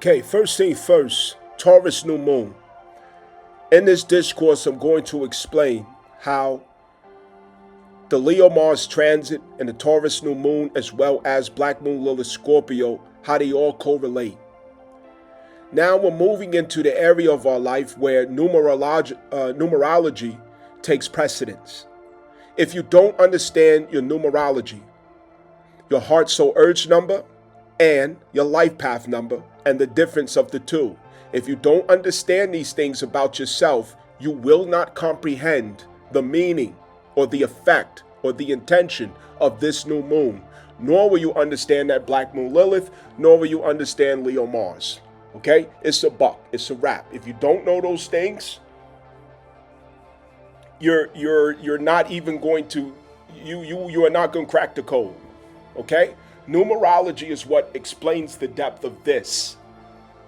Okay, first thing first, Taurus new moon. In this discourse, I'm going to explain how the Leo Mars transit and the Taurus new moon, as well as Black Moon Lilith Scorpio, how they all correlate. Now we're moving into the area of our life where numerology takes precedence. If you don't understand your numerology, your heart soul urge number, and your life path number, and the difference of the two, if you don't understand these things about yourself, you will not comprehend the meaning or the effect or the intention of this new moon, nor will you understand that Black Moon Lilith, nor will you understand Leo Mars. Okay? It's a buck. It's a wrap. If you don't know those things, you're not even going to you are not going to crack the code. Okay? Numerology is what explains the depth of this.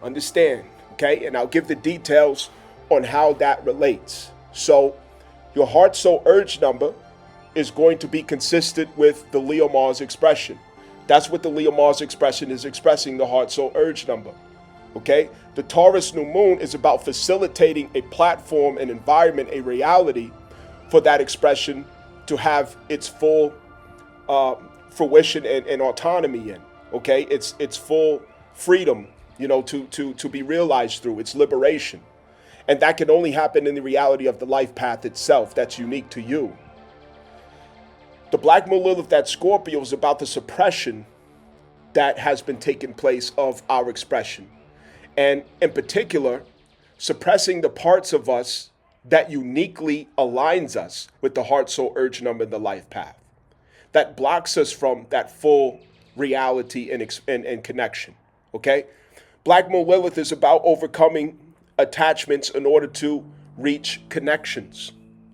Understand? Okay? And I'll give the details on how that relates. So, your heart soul urge number is going to be consistent with the Leo Mars expression. That's what the Leo Mars expression is expressing, the heart soul urge number. Okay? The Taurus new moon is about facilitating a platform, an environment, a reality for that expression to have its full fruition and autonomy in. Okay? It's full freedom, to be realized through its liberation. And that can only happen in the reality of the life path itself that's unique to you. The Black Moon Lilith, that Scorpio, is about the suppression that has been taking place of our expression. And in particular, suppressing the parts of us that uniquely aligns us with the heart soul urge number in the life path. That blocks us from that full reality and connection. Okay? Black Moon Lilith is about overcoming attachments in order to reach connections.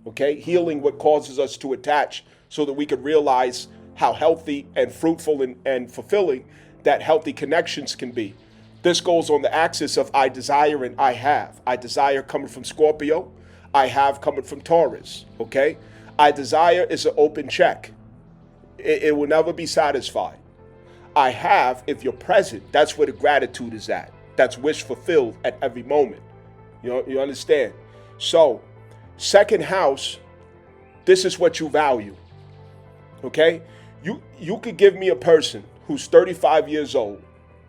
Okay? Healing what causes us to attach so that we could realize how healthy and fruitful and fulfilling that healthy connections can be. This goes on the axis of I desire and I have. I desire coming from Scorpio. I have coming from Taurus. Okay? I desire is an open check. It will never be satisfied. I have, if you're present, that's where the gratitude is at. That's wish fulfilled at every moment. You understand? So, second house, this is what you value. Okay? You could give me a person who's 35 years old,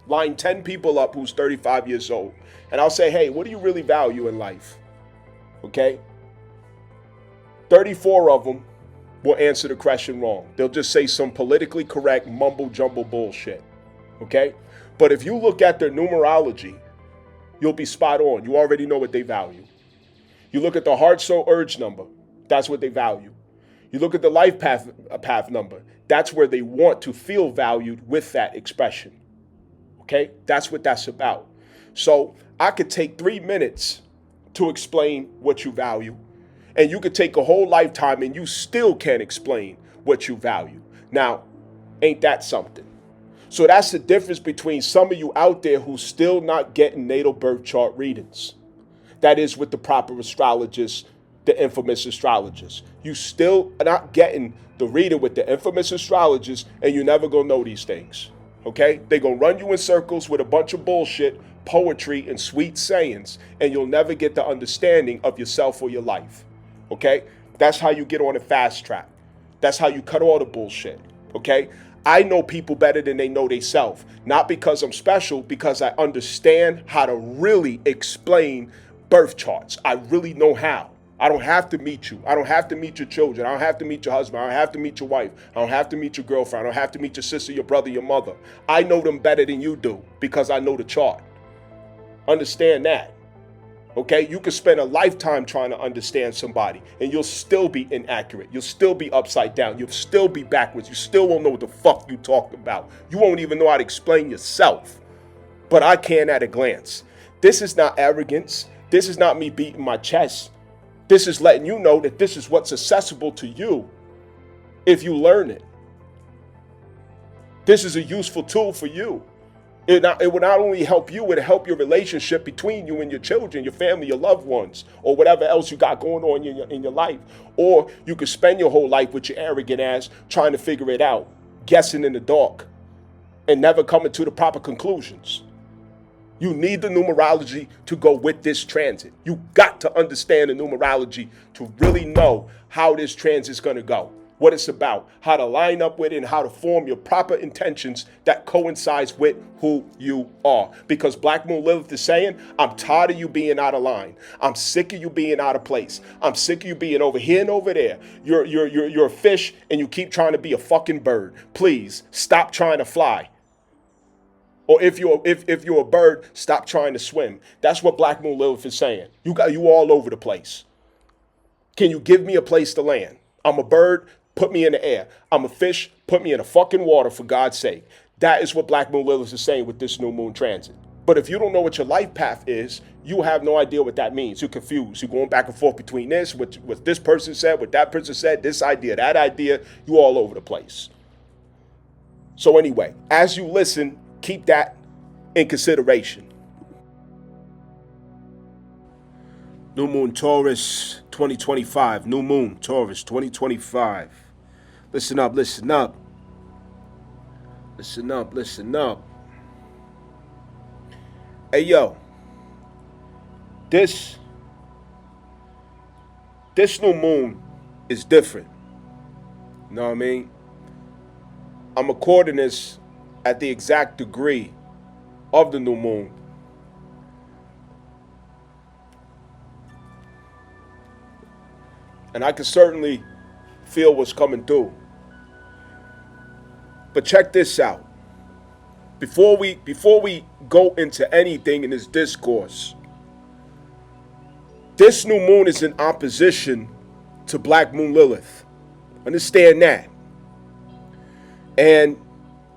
line 10 people up who's 35 years old, and I'll say, hey, what do you really value in life? Okay? 34 of them will answer the question wrong. They'll just say some politically correct mumble jumble bullshit. Okay? But if you look at their numerology, you'll be spot on. You already know what they value. You look at the heart soul urge number, that's what they value. You look at the life path number, that's where they want to feel valued with that expression. Okay? That's what that's about. So I could take 3 minutes to explain what you value, and you could take a whole lifetime and you still can't explain what you value. Now, ain't that something? So that's the difference between some of you out there who's still not getting natal birth chart readings. That is with the proper astrologists, the infamous astrologists. You still are not getting the reading with the infamous astrologists, and you never gonna know these things. Okay? They're gonna run you in circles with a bunch of bullshit, poetry, and sweet sayings, and you'll never get the understanding of yourself or your life. Okay? That's how you get on a fast track. That's how you cut all the bullshit. Okay? I know people better than they know themselves. Not because I'm special, because I understand how to really explain birth charts. I really know how. I don't have to meet you. I don't have to meet your children. I don't have to meet your husband. I don't have to meet your wife. I don't have to meet your girlfriend. I don't have to meet your sister, your brother, your mother. I know them better than you do because I know the chart. Understand that. Okay? You could spend a lifetime trying to understand somebody and you'll still be inaccurate. You'll still be upside down. You'll still be backwards. You still won't know what the fuck you talked about. You won't even know how to explain yourself. But I can at a glance. This is not arrogance. This is not me beating my chest. This is letting you know that this is what's accessible to you if you learn it. This is a useful tool for you. It will not only help you, it'll help your relationship between you and your children, your family, your loved ones, or whatever else you got going on in your life. Or you could spend your whole life with your arrogant ass trying to figure it out, guessing in the dark, and never coming to the proper conclusions. You need the numerology to go with this transit. You got to understand the numerology to really know how this transit is going to go, what it's about, how to line up with it, and how to form your proper intentions that coincides with who you are. Because Black Moon Lilith is saying, I'm tired of you being out of line. I'm sick of you being out of place. I'm sick of you being over here and over there. You're a fish and you keep trying to be a fucking bird. Please stop trying to fly. Or if you're a bird, stop trying to swim. That's what Black Moon Lilith is saying. You all over the place. Can you give me a place to land? I'm a bird, put me in the air. I'm a fish, put me in the fucking water, for God's sake. That is what Black Moon Lilith is saying with this new moon transit. But if you don't know what your life path is, you have no idea what that means. You're confused. You're going back and forth between this, what this person said, what that person said, this idea, that idea. You all over the place. So anyway, as you listen, keep that in consideration. New Moon Taurus 2025. New Moon Taurus 2025. Listen up, listen up. Listen up, listen up. Hey, yo. This new moon is different. You know what I mean? I'm recording this at the exact degree of the new moon. And I can certainly feel what's coming through. But check this out. Before we go into anything in this discourse, this new moon is in opposition to Black Moon Lilith. Understand that. And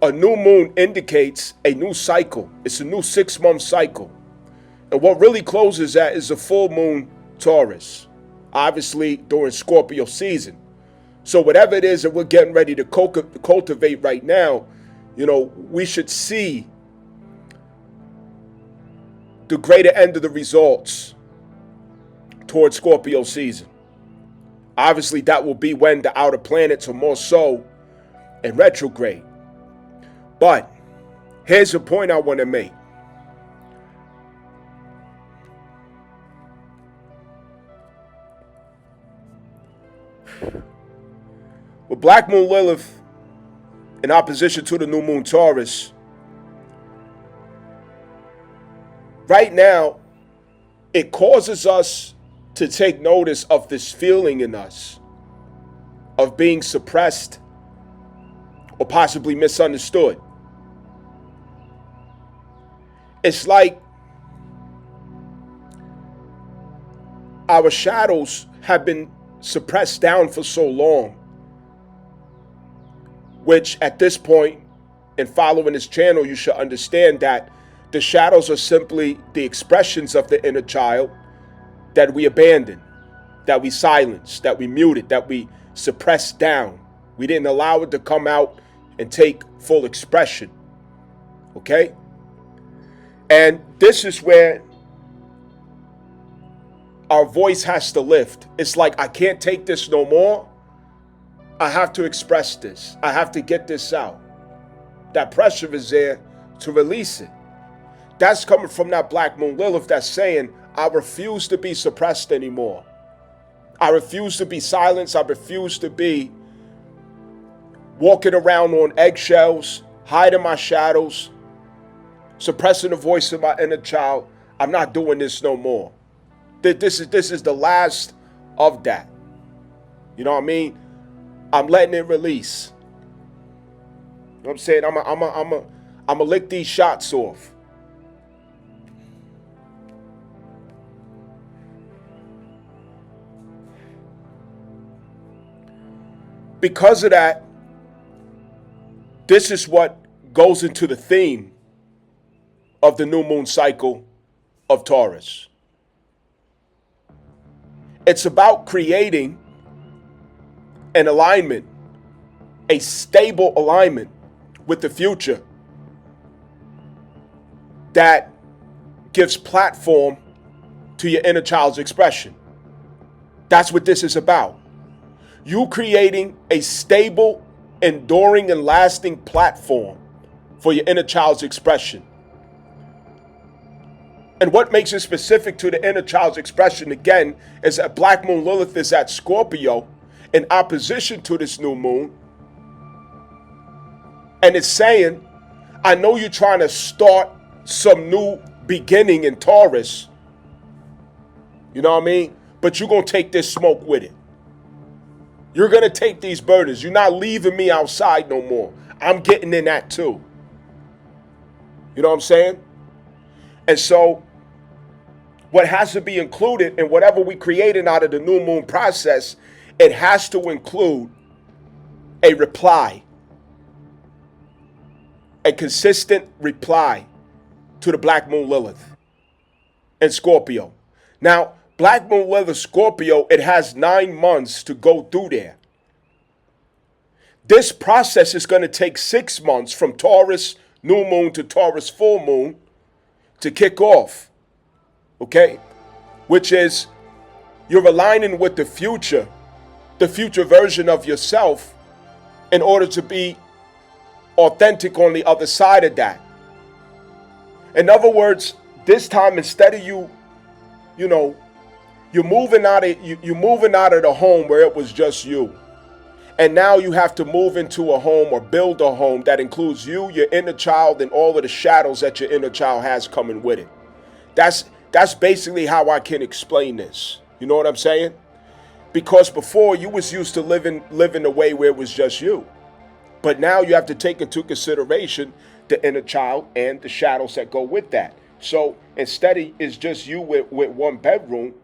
a new moon indicates a new cycle. It's a new 6-month cycle. And what really closes that is a full moon Taurus, obviously during Scorpio season. So whatever it is that we're getting ready to cultivate right now, you know, we should see the greater end of the results towards Scorpio season. Obviously, that will be when the outer planets are more so in retrograde. But here's a point I want to make. With Black Moon Lilith in opposition to the new moon Taurus, right now, it causes us to take notice of this feeling in us of being suppressed or possibly misunderstood. It's like our shadows have been suppressed down for so long, which at this point, in following this channel, you should understand that the shadows are simply the expressions of the inner child that we abandoned, that we silenced, that we muted, that we suppressed down. We didn't allow it to come out and take full expression. Okay? And this is where our voice has to lift. It's like, I can't take this no more. I have to express this. I have to get this out. That pressure is there to release it. That's coming from that Black Moon Lilith that's saying, I refuse to be suppressed anymore. I refuse to be silenced. I refuse to be walking around on eggshells, hiding my shadows, suppressing the voice of my inner child. I'm not doing this no more. This is the last of that. You know what I mean? I'm letting it release. You know what I'm saying? I'm a lick these shots off. Because of that, this is what goes into the theme of the new moon cycle of Taurus. It's about creating an alignment, a stable alignment with the future that gives platform to your inner child's expression. That's what this is about. You creating a stable, enduring, and lasting platform for your inner child's expression. And what makes it specific to the inner child's expression, again, is that Black Moon Lilith is at Scorpio in opposition to this new moon. And it's saying, I know you're trying to start some new beginning in Taurus. You know what I mean? But you're going to take this smoke with it. You're going to take these burdens. You're not leaving me outside no more. I'm getting in that too. You know what I'm saying? And so what has to be included in whatever we created out of the new moon process, it has to include a reply, a consistent reply to the Black Moon Lilith and Scorpio. Now, Black Moon Lilith Scorpio, it has 9 months to go through there. This process is going to take 6 months from Taurus new moon to Taurus full moon to kick off. Okay? Which is you're aligning with the future version of yourself in order to be authentic on the other side of that. In other words, this time instead of you're moving out of the home where it was just you. And now you have to move into a home or build a home that includes you, your inner child, and all of the shadows that your inner child has coming with it. That's basically how I can explain this. You know what I'm saying? Because before you was used to living a way where it was just you. But now you have to take into consideration the inner child and the shadows that go with that. So instead of it's just you with one bedroom,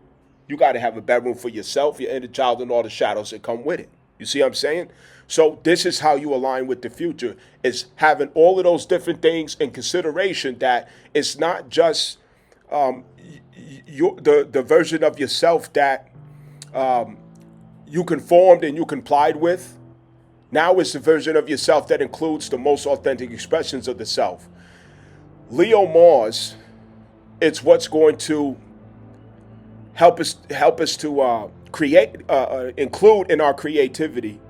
you got to have a bedroom for yourself, your inner child, and all the shadows that come with it. You see what I'm saying? So this is how you align with the future, is having all of those different things in consideration, that it's not just the version of yourself that you conformed and you complied with. Now it's the version of yourself that includes the most authentic expressions of the self. Leo Mars, it's what's going to help us to include in our creativity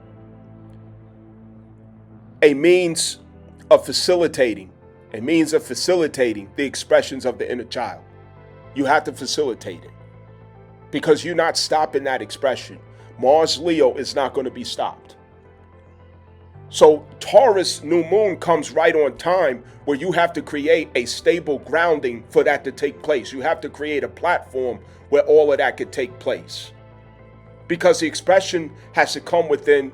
a means of facilitating the expressions of the inner child. You have to facilitate it because you're not stopping that expression. Mars Leo is not going to be stopped. So Taurus new moon comes right on time, where you have to create a stable grounding for that to take place. You have to create a platform where all of that could take place, because the expression has to come within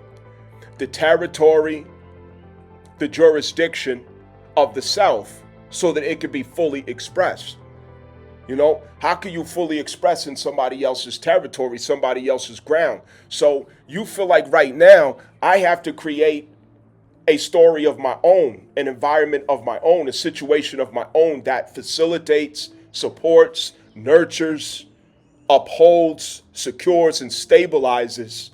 the territory, the jurisdiction of the self, so that it can be fully expressed. You know, how can you fully express in somebody else's territory, somebody else's ground? So you feel like right now I have to create a story of my own, an environment of my own, a situation of my own that facilitates, supports, nurtures, upholds, secures, and stabilizes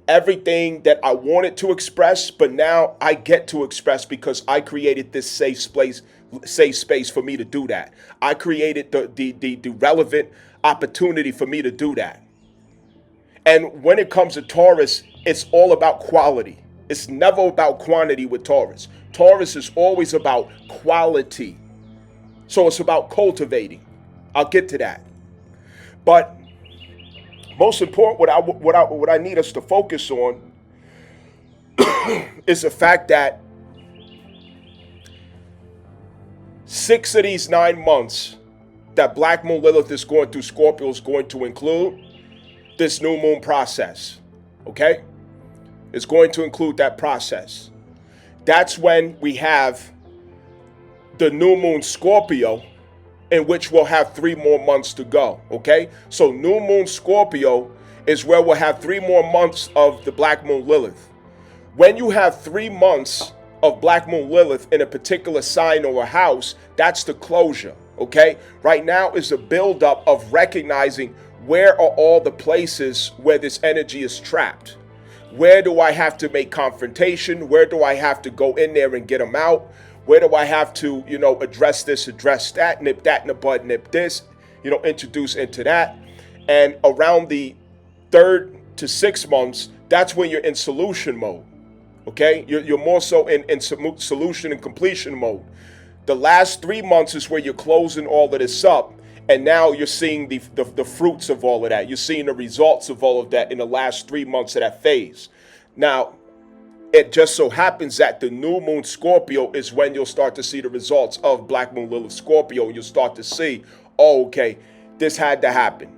everything that I wanted to express, but now I get to express because I created this safe space for me to do that. I created the relevant opportunity for me to do that. And when it comes to Taurus, it's all about quality. It's never about quantity with Taurus. Taurus is always about quality. So it's about cultivating. I'll get to that. But most important, what I need us to focus on is the fact that 6 of these 9 months that Black Moon Lilith is going through Scorpio is going to include this new moon process. Okay? It's going to include that process. That's when we have the new moon Scorpio, in which we'll have 3 more months to go. Okay? So new moon Scorpio is where we'll have 3 more months of the Black Moon Lilith. When you have 3 months of Black Moon Lilith in a particular sign or a house, that's the closure. Okay? Right now is the buildup of recognizing where are all the places where this energy is trapped. Where do I have to make confrontation? Where do I have to go in there and get them out? Where do I have to, address this, address that, nip that in the bud, nip this, introduce into that. And around the 3rd to 6 months, that's when you're in solution mode. Okay? You're more so in solution and completion mode. The last 3 months is where you're closing all of this up. And now you're seeing the fruits of all of that. You're seeing the results of all of that in the last 3 months of that phase. Now, it just so happens that the new moon Scorpio is when you'll start to see the results of Black Moon Lilith Scorpio. You'll start to see, oh, okay, this had to happen.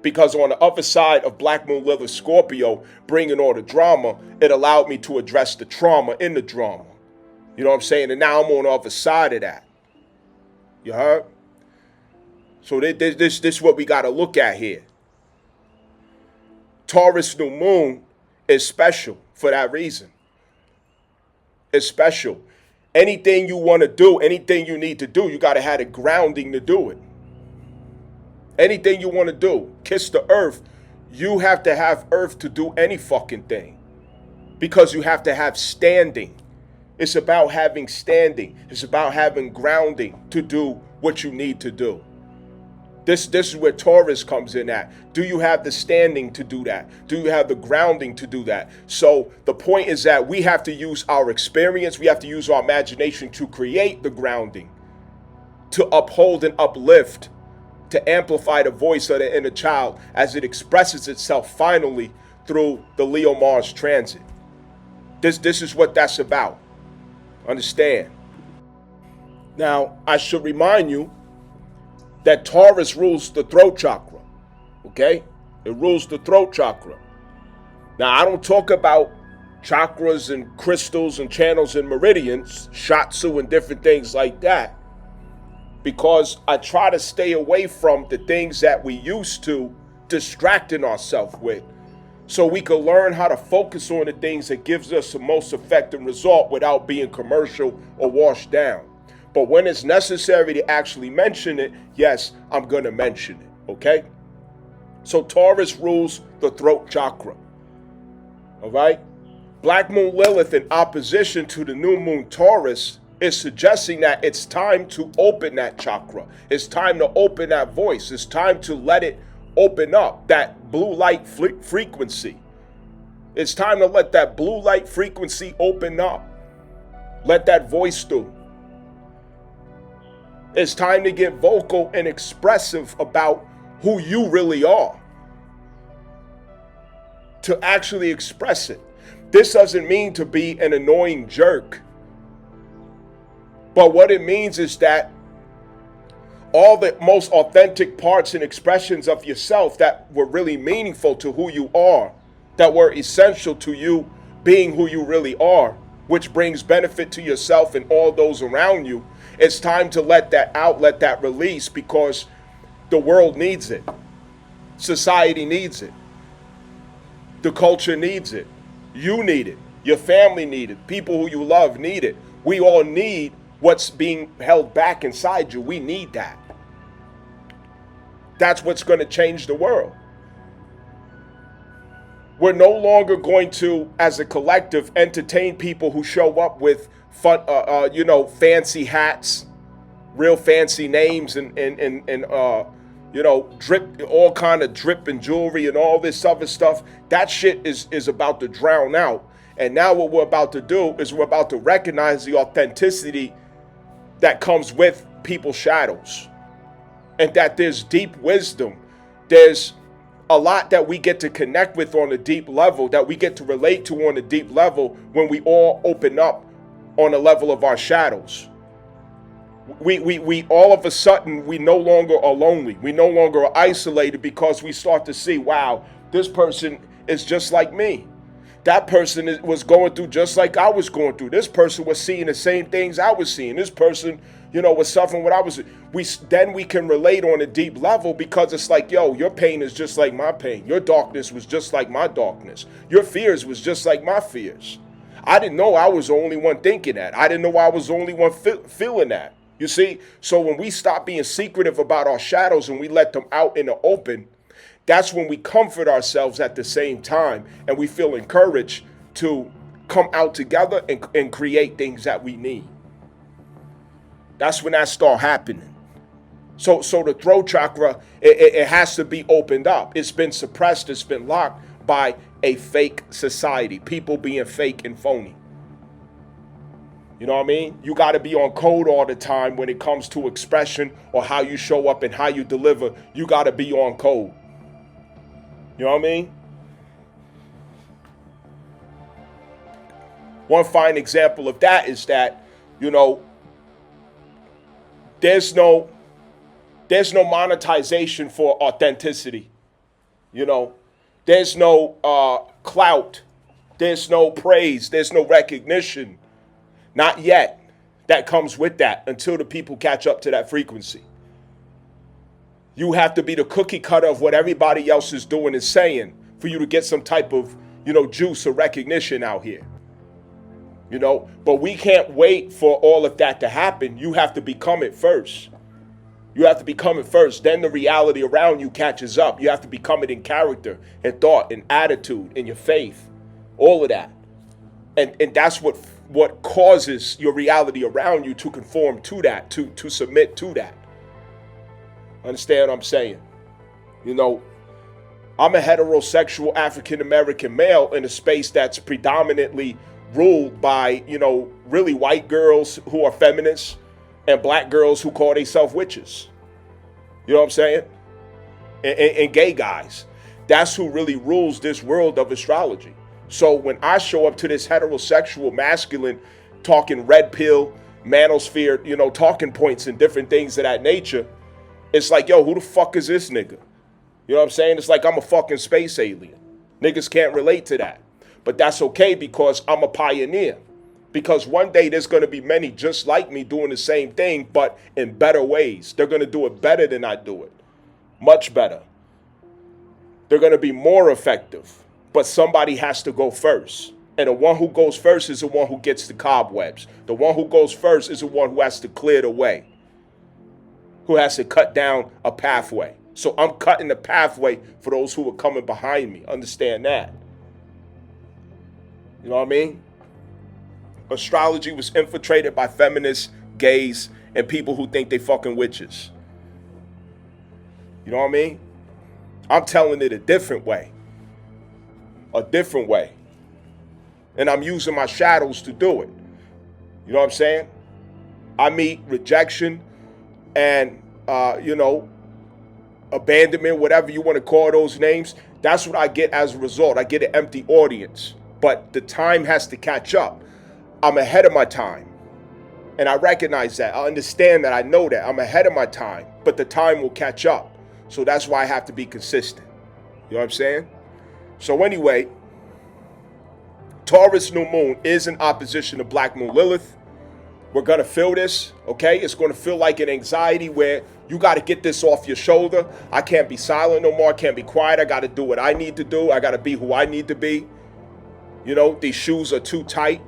Because on the other side of Black Moon Lilith Scorpio, bringing all the drama, it allowed me to address the trauma in the drama. You know what I'm saying? And now I'm on the other side of that. You heard? So this is what we got to look at here. Taurus new moon is special for that reason. It's special. Anything you want to do, anything you need to do, you got to have a grounding to do it. Anything you want to do, kiss the earth, you have to have earth to do any fucking thing. Because you have to have standing. It's about having standing. It's about having grounding to do what you need to do. This is where Taurus comes in at. Do you have the standing to do that? Do you have the grounding to do that? So the point is that we have to use our experience. We have to use our imagination to create the grounding, to uphold and uplift, to amplify the voice of the inner child as it expresses itself finally through the Leo Mars transit. This is what that's about. Understand? Now, I should remind you that Taurus rules the throat chakra, okay? It rules the throat chakra. Now, I don't talk about chakras and crystals and channels and meridians, shatsu and different things like that, because I try to stay away from the things that we used to distracting ourselves with, so we can learn how to focus on the things that gives us the most effective result without being commercial or washed down. But when it's necessary to actually mention it, yes, I'm going to mention it, okay? So Taurus rules the throat chakra, all right? Black Moon Lilith in opposition to the new moon Taurus is suggesting that it's time to open that chakra. It's time to open that voice. It's time to let it open up, that blue light frequency. It's time to let that blue light frequency open up. Let that voice through. It's time to get vocal and expressive about who you really are. To actually express it. This doesn't mean to be an annoying jerk. But what it means is that all the most authentic parts and expressions of yourself that were really meaningful to who you are, that were essential to you being who you really are, which brings benefit to yourself and all those around you, it's time to let that out, let that release, because the world needs it. Society needs it. The culture needs it. You need it. Your family need it. People who you love need it. We all need what's being held back inside you. We need that. That's what's going to change the world. We're no longer going to, as a collective, entertain people who show up with fun, fancy hats, real fancy names, and drip, all kind of drip and jewelry and all this other stuff. That shit is about to drown out. And now what we're about to do is we're about to recognize the authenticity that comes with people's shadows, and that there's deep wisdom. There's a lot that we get to connect with on a deep level, that we get to relate to on a deep level when we all open up on the level of our shadows. We all of a sudden, we no longer are lonely. We no longer are isolated, because we start to see, wow, this person is just like me. That person was going through just like I was going through. This person was seeing the same things I was seeing. This person, was suffering what I was. Then we can relate on a deep level, because it's like, yo, your pain is just like my pain. Your darkness was just like my darkness. Your fears was just like my fears. I didn't know I was the only one thinking that. I didn't know I was the only one feeling that. You see? So when we stop being secretive about our shadows and we let them out in the open, that's when we comfort ourselves at the same time, and we feel encouraged to come out together and create things that we need. That's when that start happening. So the throat chakra, it has to be opened up. It's been suppressed. It's been locked by a fake society. People being fake and phony. You know what I mean? You got to be on code all the time when it comes to expression or how you show up and how you deliver. You got to be on code. You know what I mean? One fine example of that is that, you know, there's no monetization for authenticity. You know, there's no clout. There's no praise. There's no recognition. Not yet. That comes with that until the people catch up to that frequency. You have to be the cookie cutter of what everybody else is doing and saying for you to get some type of, you know, juice or recognition out here. You know, but we can't wait for all of that to happen. You have to become it first. You have to become it first. Then the reality around you catches up. You have to become it in character and thought and attitude and your faith. All of that. And that's what causes your reality around you to conform to that, to submit to that. Understand what I'm saying? You know, I'm a heterosexual African-American male in a space that's predominantly ruled by, you know, really white girls who are feminists and black girls who call themselves witches. You know what I'm saying? And gay guys. That's who really rules this world of astrology. So when I show up to this heterosexual masculine talking red pill, manosphere, you know, talking points and different things of that nature, it's like, yo, who the fuck is this nigga? You know what I'm saying? It's like I'm a fucking space alien. Niggas can't relate to that. But that's okay because I'm a pioneer. Because one day there's going to be many just like me doing the same thing, but in better ways. They're going to do it better than I do it. Much better. They're going to be more effective. But somebody has to go first. And the one who goes first is the one who gets the cobwebs. The one who goes first is the one who has to clear the way. Who has to cut down a pathway. So I'm cutting the pathway for those who are coming behind me. Understand that. You know what I mean? Astrology was infiltrated by feminists, gays, and people who think they fucking witches. You know what I mean? I'm telling it a different way. A different way. And I'm using my shadows to do it. You know what I'm saying? I meet rejection and, you know, abandonment, whatever you want to call those names. That's what I get as a result. I get an empty audience. But the time has to catch up. I'm ahead of my time. And I recognize that. I understand that. I know that. I'm ahead of my time. But the time will catch up. So that's why I have to be consistent. You know what I'm saying? So anyway, Taurus New Moon is in opposition to Black Moon Lilith. We're going to feel this, okay? It's going to feel like an anxiety where you got to get this off your shoulder. I can't be silent no more. I can't be quiet. I got to do what I need to do. I got to be who I need to be. You know, these shoes are too tight.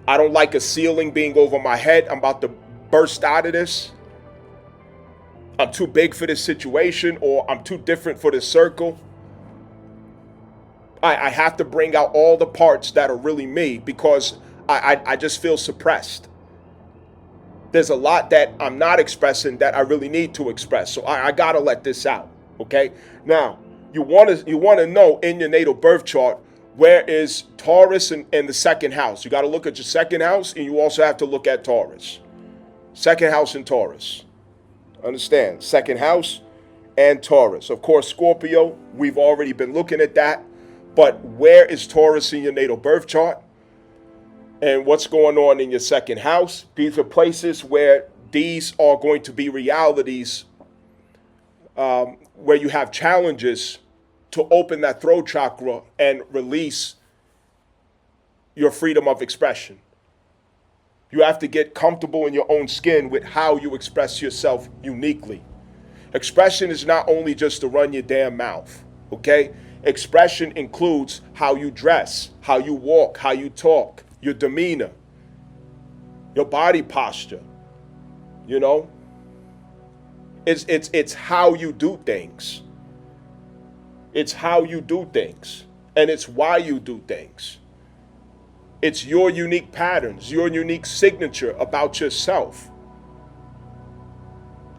I don't like a ceiling being over my head. I'm about to burst out of this. I'm too big for this situation, or I'm too different for this circle. I have to bring out all the parts that are really me because I just feel suppressed. There's a lot that I'm not expressing that I really need to express. So I got to let this out, okay? Now, you want to know in your natal birth chart, where is Taurus in the second house? You got to look at your second house, and you also have to look at Taurus. Second house in Taurus. Understand? Second house and Taurus. Of course, Scorpio, we've already been looking at that. But where is Taurus in your natal birth chart? And what's going on in your second house? These are places where these are going to be realities where you have challenges to open that throat chakra and release your freedom of expression. You have to get comfortable in your own skin with how you express yourself uniquely. Expression is not only just to run your damn mouth, okay? Expression includes how you dress, how you walk, how you talk, your demeanor, your body posture, you know? It's how you do things. It's how you do things, and it's why you do things. It's your unique patterns, your unique signature about yourself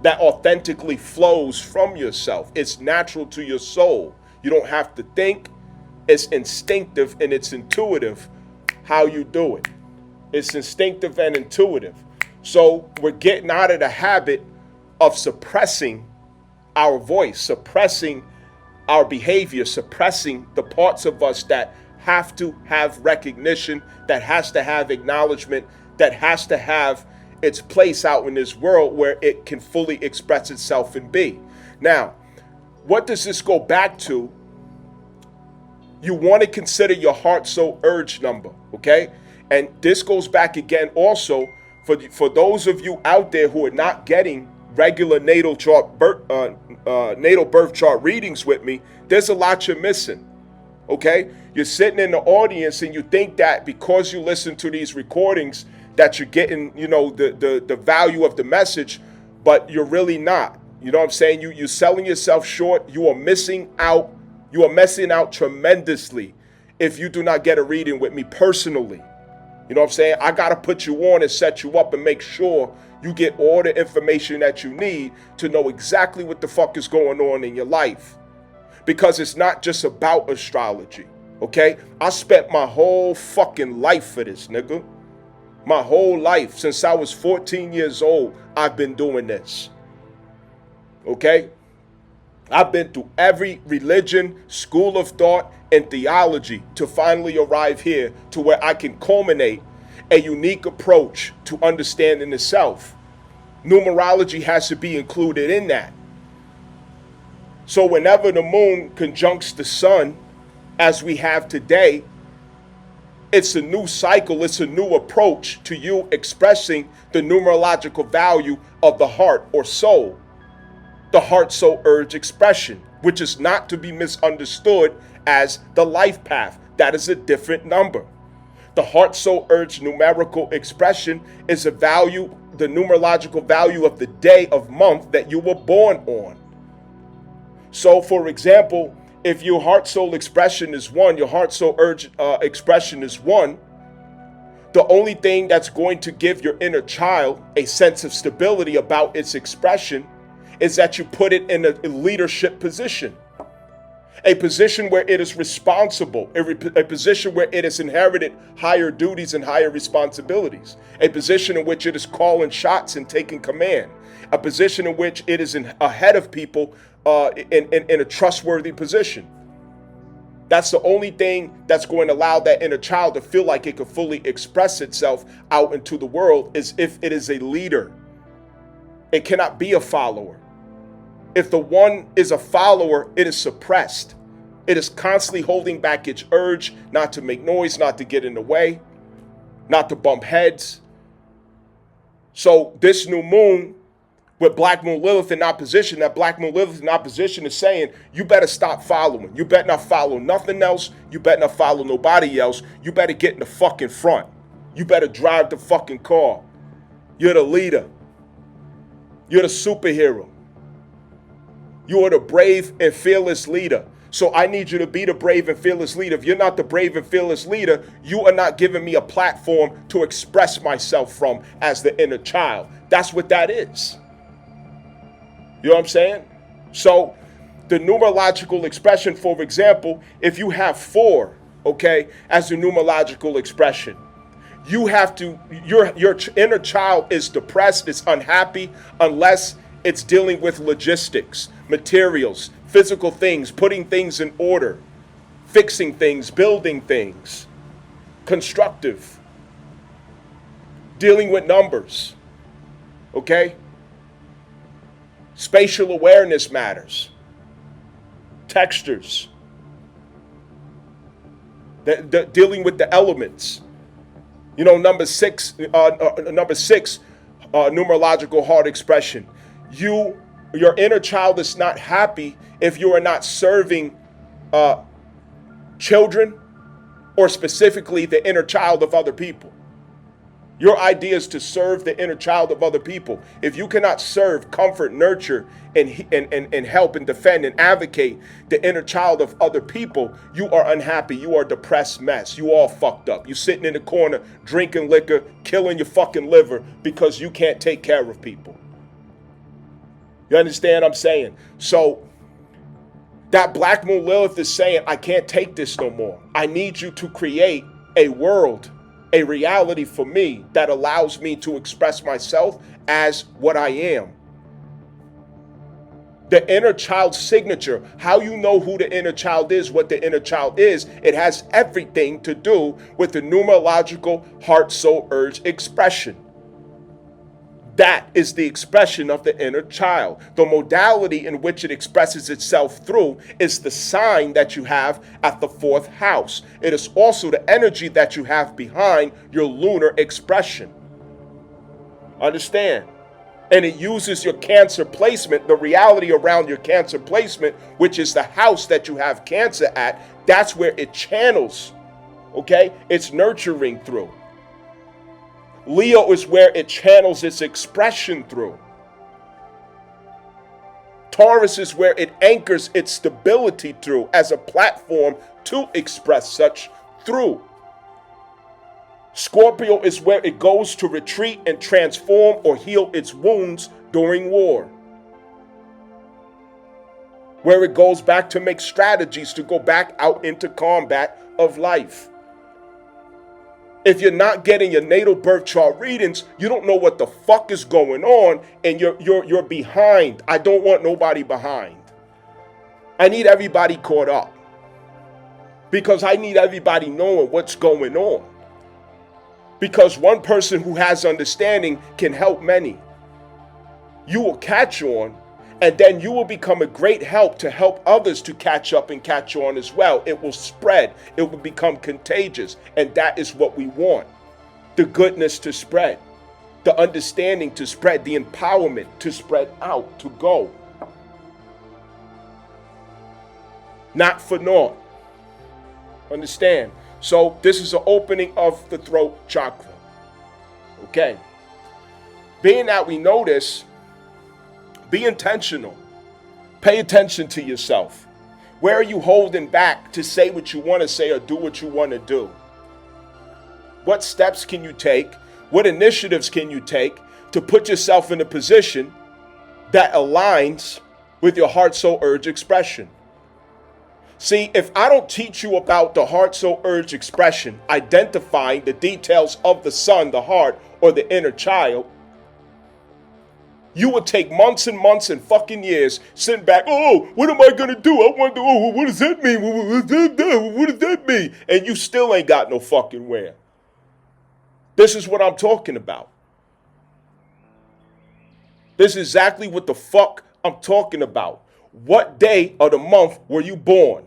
that authentically flows from yourself. It's natural to your soul. You don't have to think. It's instinctive and it's intuitive how you do it. It's instinctive and intuitive. So we're getting out of the habit of suppressing our voice, suppressing our behavior, suppressing the parts of us that have to have recognition, that has to have acknowledgement, that has to have its place out in this world where it can fully express itself and be. Now, what does this go back to? You want to consider your heart soul urge number, okay? And this goes back again also for those of you out there who are not getting regular natal birth chart readings with me. There's a lot you're missing, okay? You're sitting in the audience and you think that because you listen to these recordings that you're getting, the value of the message, but you're really not. You know what I'm saying? You're selling yourself short. You are missing out. You are messing out tremendously if you do not get a reading with me personally. You know what I'm saying? I got to put you on and set you up and make sure you get all the information that you need to know exactly what the fuck is going on in your life. Because it's not just about astrology, okay? I spent my whole fucking life for this, nigga. My whole life, since I was 14 years old, I've been doing this, okay? I've been through every religion, school of thought, and theology to finally arrive here to where I can culminate a unique approach to understanding the self. Numerology has to be included in that. So whenever the moon conjuncts the sun, as we have today, it's a new cycle, it's a new approach to you expressing the numerological value of the heart or soul. The heart soul urge expression, which is not to be misunderstood as the life path. That is a different number. The heart soul urge numerical expression is a value, the numerological value of the day of month that you were born on. So for example, if your heart soul expression is 1, your heart soul urge expression is 1, the only thing that's going to give your inner child a sense of stability about its expression is that you put it in a leadership position, a position where it is responsible, a position where it has inherited higher duties and higher responsibilities, a position in which it is calling shots and taking command, a position in which it is ahead of people in a trustworthy position. That's the only thing that's going to allow that inner child to feel like it can fully express itself out into the world is if it is a leader. It cannot be a follower. If the one is a follower, it is suppressed. It is constantly holding back its urge not to make noise, not to get in the way, not to bump heads. So this new moon with Black Moon Lilith in opposition, that Black Moon Lilith in opposition is saying, you better stop following. You better not follow nothing else. You better not follow nobody else. You better get in the fucking front. You better drive the fucking car. You're the leader. You're the superhero. You are the brave and fearless leader. So I need you to be the brave and fearless leader. If you're not the brave and fearless leader, you are not giving me a platform to express myself from as the inner child. That's what that is. You know what I'm saying? So the numerological expression, for example, if you have 4, okay, as the numerological expression, you have to, your inner child is depressed, it's unhappy, unless it's dealing with logistics, materials, physical things, putting things in order, fixing things, building things, constructive, dealing with numbers, okay? Spatial awareness matters, textures, dealing with the elements. You know, number 6, numerological heart expression. Your inner child is not happy if you are not serving children or specifically the inner child of other people. Your idea is to serve the inner child of other people. If you cannot serve, comfort, nurture, and help and defend and advocate the inner child of other people, you are unhappy. You are a depressed mess. You all fucked up. You sitting in the corner drinking liquor, killing your fucking liver because you can't take care of people. You understand what I'm saying? So that Black Moon Lilith is saying, I can't take this no more. I need you to create a world a reality for me that allows me to express myself as what I am. The inner child signature, how you know who the inner child is, what the inner child is, it has everything to do with the numerological heart, soul, urge expression. That is the expression of the inner child. The modality in which it expresses itself through is the sign that you have at the 4th house. It is also the energy that you have behind your lunar expression. Understand? And it uses your Cancer placement, the reality around your Cancer placement, which is the house that you have Cancer at. That's where it channels, okay? It's nurturing through. Leo is where it channels its expression through. Taurus is where it anchors its stability through as a platform to express such through. Scorpio is where it goes to retreat and transform or heal its wounds during war. Where it goes back to make strategies to go back out into combat of life. If you're not getting your natal birth chart readings, you don't know what the fuck is going on, and you're behind. I don't want nobody behind. I need everybody caught up. Because I need everybody knowing what's going on. Because one person who has understanding can help many. You will catch on, and then you will become a great help to help others to catch up and catch on as well. It will spread. It will become contagious. And that is what we want. The goodness to spread. The understanding to spread. The empowerment to spread out, to go. Not for naught. Understand? So this is an opening of the throat chakra. Okay. Being that we know this, be intentional. Pay attention to yourself. Where are you holding back to say what you want to say or do what you want to do? What steps can you take? What initiatives can you take to put yourself in a position that aligns with your heart, soul, urge expression? See, if I don't teach you about the heart, soul, urge expression, identifying the details of the sun, the heart, or the inner child, you would take months and months and fucking years sitting back, oh, what am I going to do? I wonder, oh, what does that mean? What does that mean? And you still ain't got no fucking where. This is what I'm talking about. This is exactly what the fuck I'm talking about. What day of the month were you born?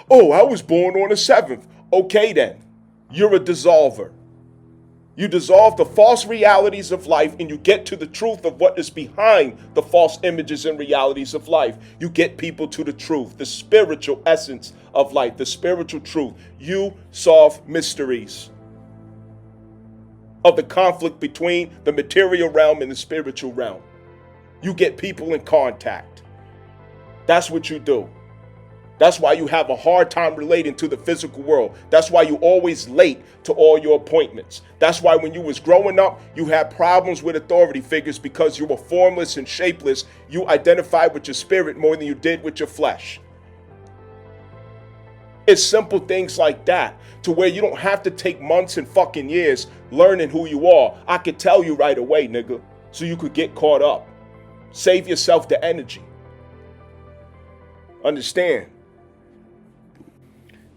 Oh, I was born on the 7th. Okay then, you're a dissolver. You dissolve the false realities of life and you get to the truth of what is behind the false images and realities of life. You get people to the truth, the spiritual essence of life, the spiritual truth. You solve mysteries of the conflict between the material realm and the spiritual realm. You get people in contact. That's what you do. That's why you have a hard time relating to the physical world. That's why you're always late to all your appointments. That's why when you was growing up, you had problems with authority figures because you were formless and shapeless. You identified with your spirit more than you did with your flesh. It's simple things like that to where you don't have to take months and fucking years learning who you are. I could tell you right away, nigga, so you could get caught up. Save yourself the energy. Understand?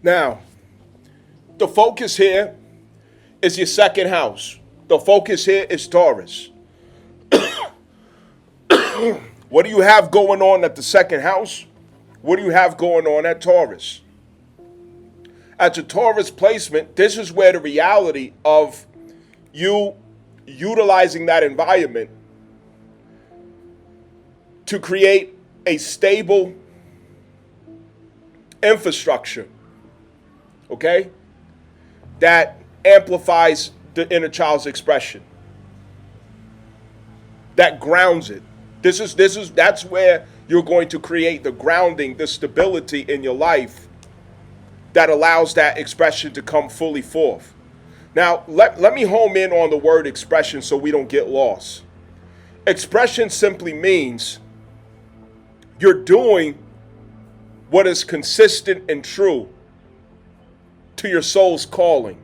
Now, the focus here is your 2nd house. The focus here is Taurus. What do you have going on at the 2nd house? What do you have going on at Taurus? At your Taurus placement, this is where the reality of you utilizing that environment to create a stable infrastructure, okay, that amplifies the inner child's expression, that grounds it. That's where you're going to create the grounding, the stability in your life that allows that expression to come fully forth. Now, let me home in on the word expression so we don't get lost. Expression simply means you're doing what is consistent and true to your soul's calling.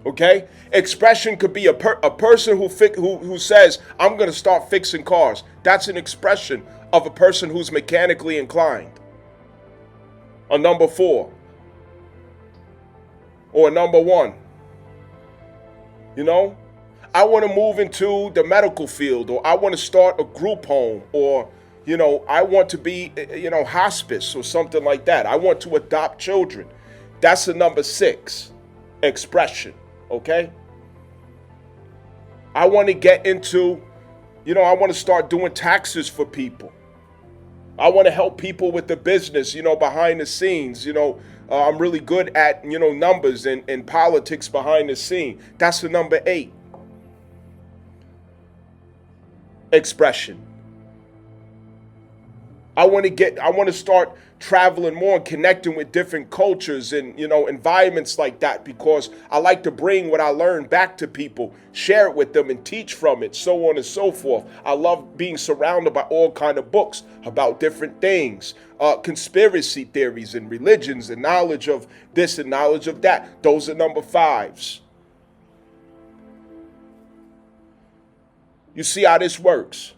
Okay? Expression could be a person who says, I'm going to start fixing cars. That's an expression of a person who's mechanically inclined. A number 4. Or a number 1. You know? I want to move into the medical field, or I want to start a group home, or, I want to be, hospice or something like that. I want to adopt children. That's the number 6, expression, okay? I want to get into, I want to start doing taxes for people. I want to help people with the business, behind the scenes. I'm really good at, numbers and politics behind the scene. That's the number 8. Expression. I want to start traveling more and connecting with different cultures and, environments like that, because I like to bring what I learned back to people, share it with them and teach from it, so on and so forth. I love being surrounded by all kind of books about different things, conspiracy theories and religions and knowledge of this and knowledge of that. Those are number 5s. You see how this works?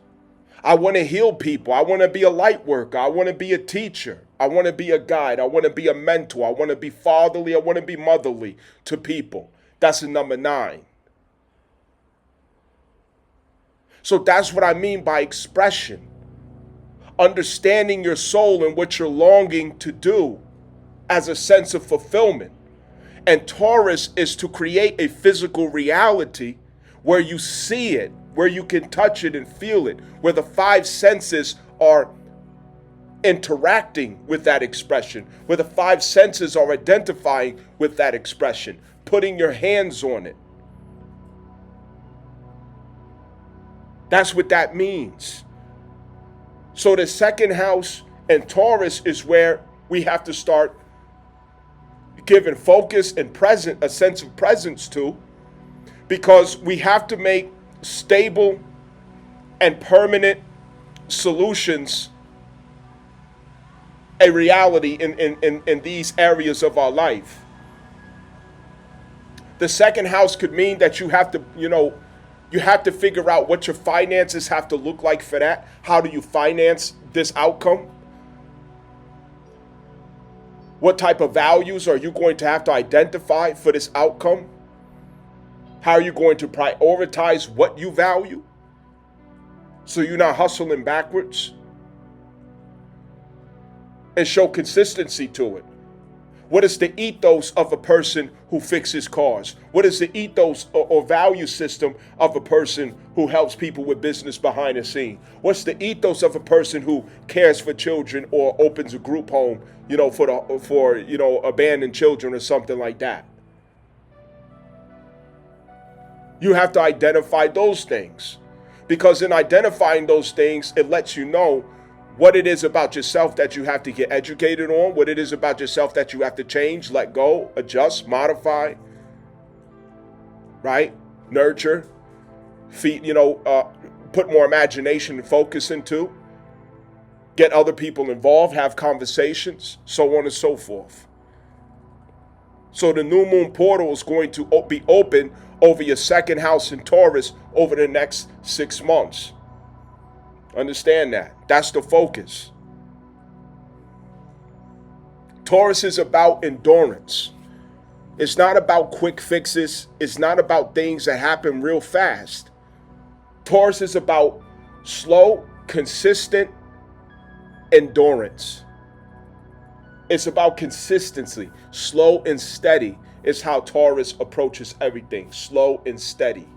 I want to heal people. I want to be a light worker. I want to be a teacher. I want to be a guide. I want to be a mentor. I want to be fatherly. I want to be motherly to people. That's the number 9. So that's what I mean by expression. Understanding your soul and what you're longing to do as a sense of fulfillment. And Taurus is to create a physical reality where you see it, where you can touch it and feel it, where the 5 senses are interacting with that expression, where the 5 senses are identifying with that expression, putting your hands on it. That's what that means. So the second house and Taurus is where we have to start giving focus and a sense of presence to, because we have to make stable and permanent solutions a reality in these areas of our life. The second house could mean that you have to figure out what your finances have to look like for that. How do you finance this outcome? What type of values are you going to have to identify for this outcome? How are you going to prioritize what you value so you're not hustling backwards? And show consistency to it. What is the ethos of a person who fixes cars? What is the ethos or value system of a person who helps people with business behind the scene? What's the ethos of a person who cares for children or opens a group home, for abandoned children or something like that? You have to identify those things, because in identifying those things, it lets you know what it is about yourself that you have to get educated on, what it is about yourself that you have to change, let go, adjust, modify, right? Nurture, put more imagination and focus into, get other people involved, have conversations, so on and so forth. So the new moon portal is going to be open over your second house in Taurus over the next 6 months. Understand that. That's the focus. Taurus is about endurance. It's not about quick fixes. It's not about things that happen real fast. Taurus is about slow, consistent endurance. It's about consistency. Slow and steady is how Taurus approaches everything. Slow and steady.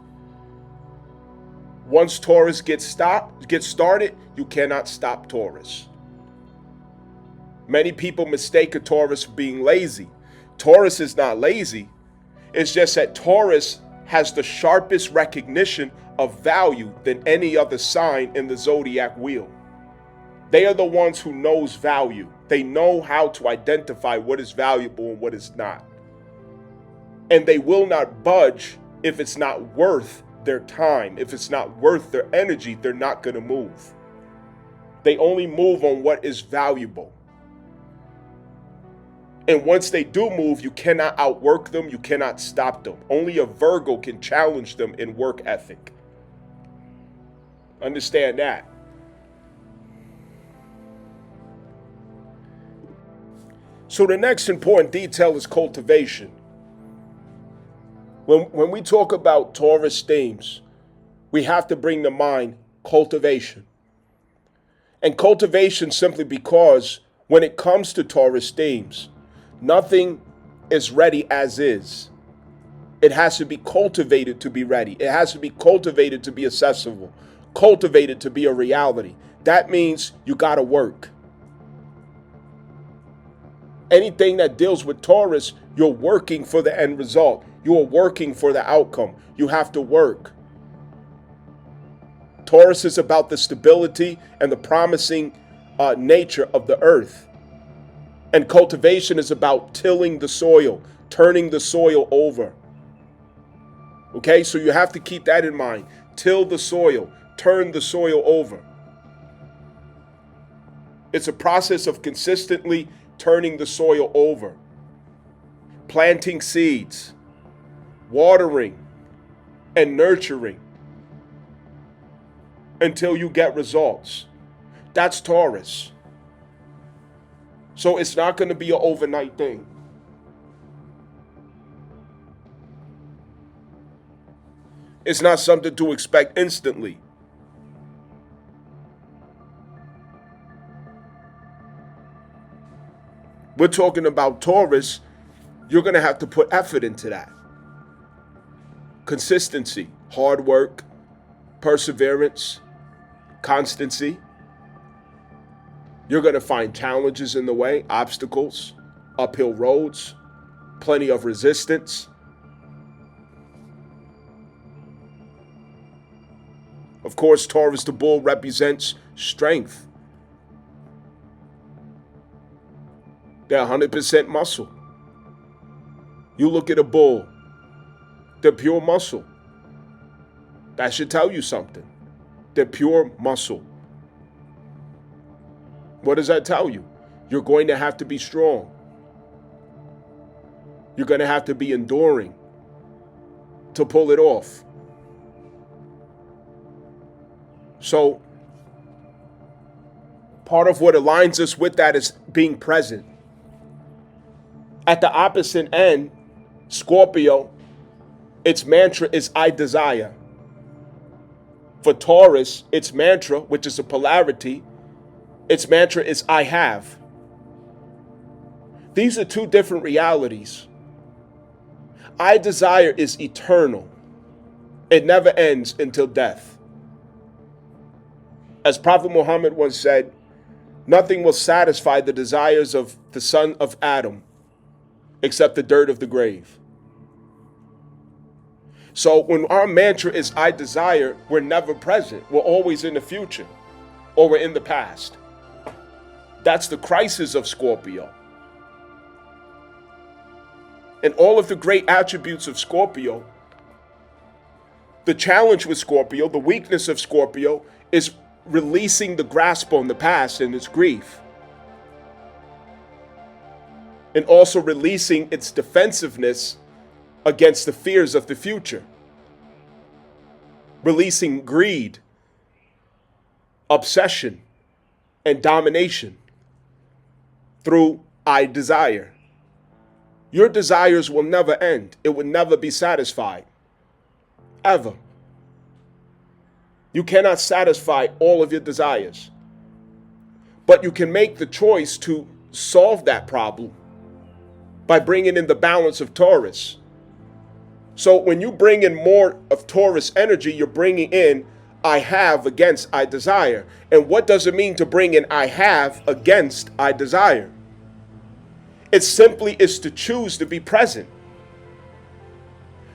Once Taurus gets started, you cannot stop Taurus. Many people mistake a Taurus for being lazy. Taurus is not lazy. It's just that Taurus has the sharpest recognition of value than any other sign in the zodiac wheel. They are the ones who knows value. They know how to identify what is valuable and what is not. And they will not budge if it's not worth their time. If it's not worth their energy, they're not going to move. They only move on what is valuable. And once they do move, you cannot outwork them. You cannot stop them. Only a Virgo can challenge them in work ethic. Understand that. So the next important detail is cultivation. When we talk about Taurus themes, we have to bring to mind cultivation. And cultivation simply because when it comes to Taurus themes, nothing is ready as is. It has to be cultivated to be ready. It has to be cultivated to be accessible, cultivated to be a reality. That means you got to work. Anything that deals with Taurus, you're working for the end result. You are working for the outcome. You have to work. Taurus is about the stability and the promising nature of the earth. And cultivation is about tilling the soil, turning the soil over. Okay, so you have to keep that in mind. Till the soil, turn the soil over. It's a process of consistently turning the soil over, planting seeds, watering, and nurturing until you get results. That's Taurus. So it's not going to be an overnight thing. It's not something to expect instantly. We're talking about Taurus, you're going to have to put effort into that. Consistency, hard work, perseverance, constancy. You're going to find challenges in the way, obstacles, uphill roads, plenty of resistance. Of course, Taurus the bull represents strength. They're 100% muscle. You look at a bull, they're pure muscle. That should tell you something. They're pure muscle. What does that tell you? You're going to have to be strong. You're going to have to be enduring to pull it off. So, part of what aligns us with that is being present. At the opposite end, Scorpio, its mantra is I desire. For Taurus, its mantra, which is a polarity, its mantra is I have. These are two different realities. I desire is eternal. It never ends until death. As Prophet Muhammad once said, nothing will satisfy the desires of the son of Adam except the dirt of the grave. So when our mantra is I desire, we're never present. We're always in the future or we're in the past. That's the crisis of Scorpio. And all of the great attributes of Scorpio, the challenge with Scorpio, the weakness of Scorpio is releasing the grasp on the past and its grief. And also releasing its defensiveness against the fears of the future. Releasing greed, obsession, and domination through I desire. Your desires will never end. It will never be satisfied. Ever. You cannot satisfy all of your desires. But you can make the choice to solve that problem by bringing in the balance of Taurus. So when you bring in more of Taurus energy, you're bringing in I have against I desire. And what does it mean to bring in I have against I desire? It simply is to choose to be present.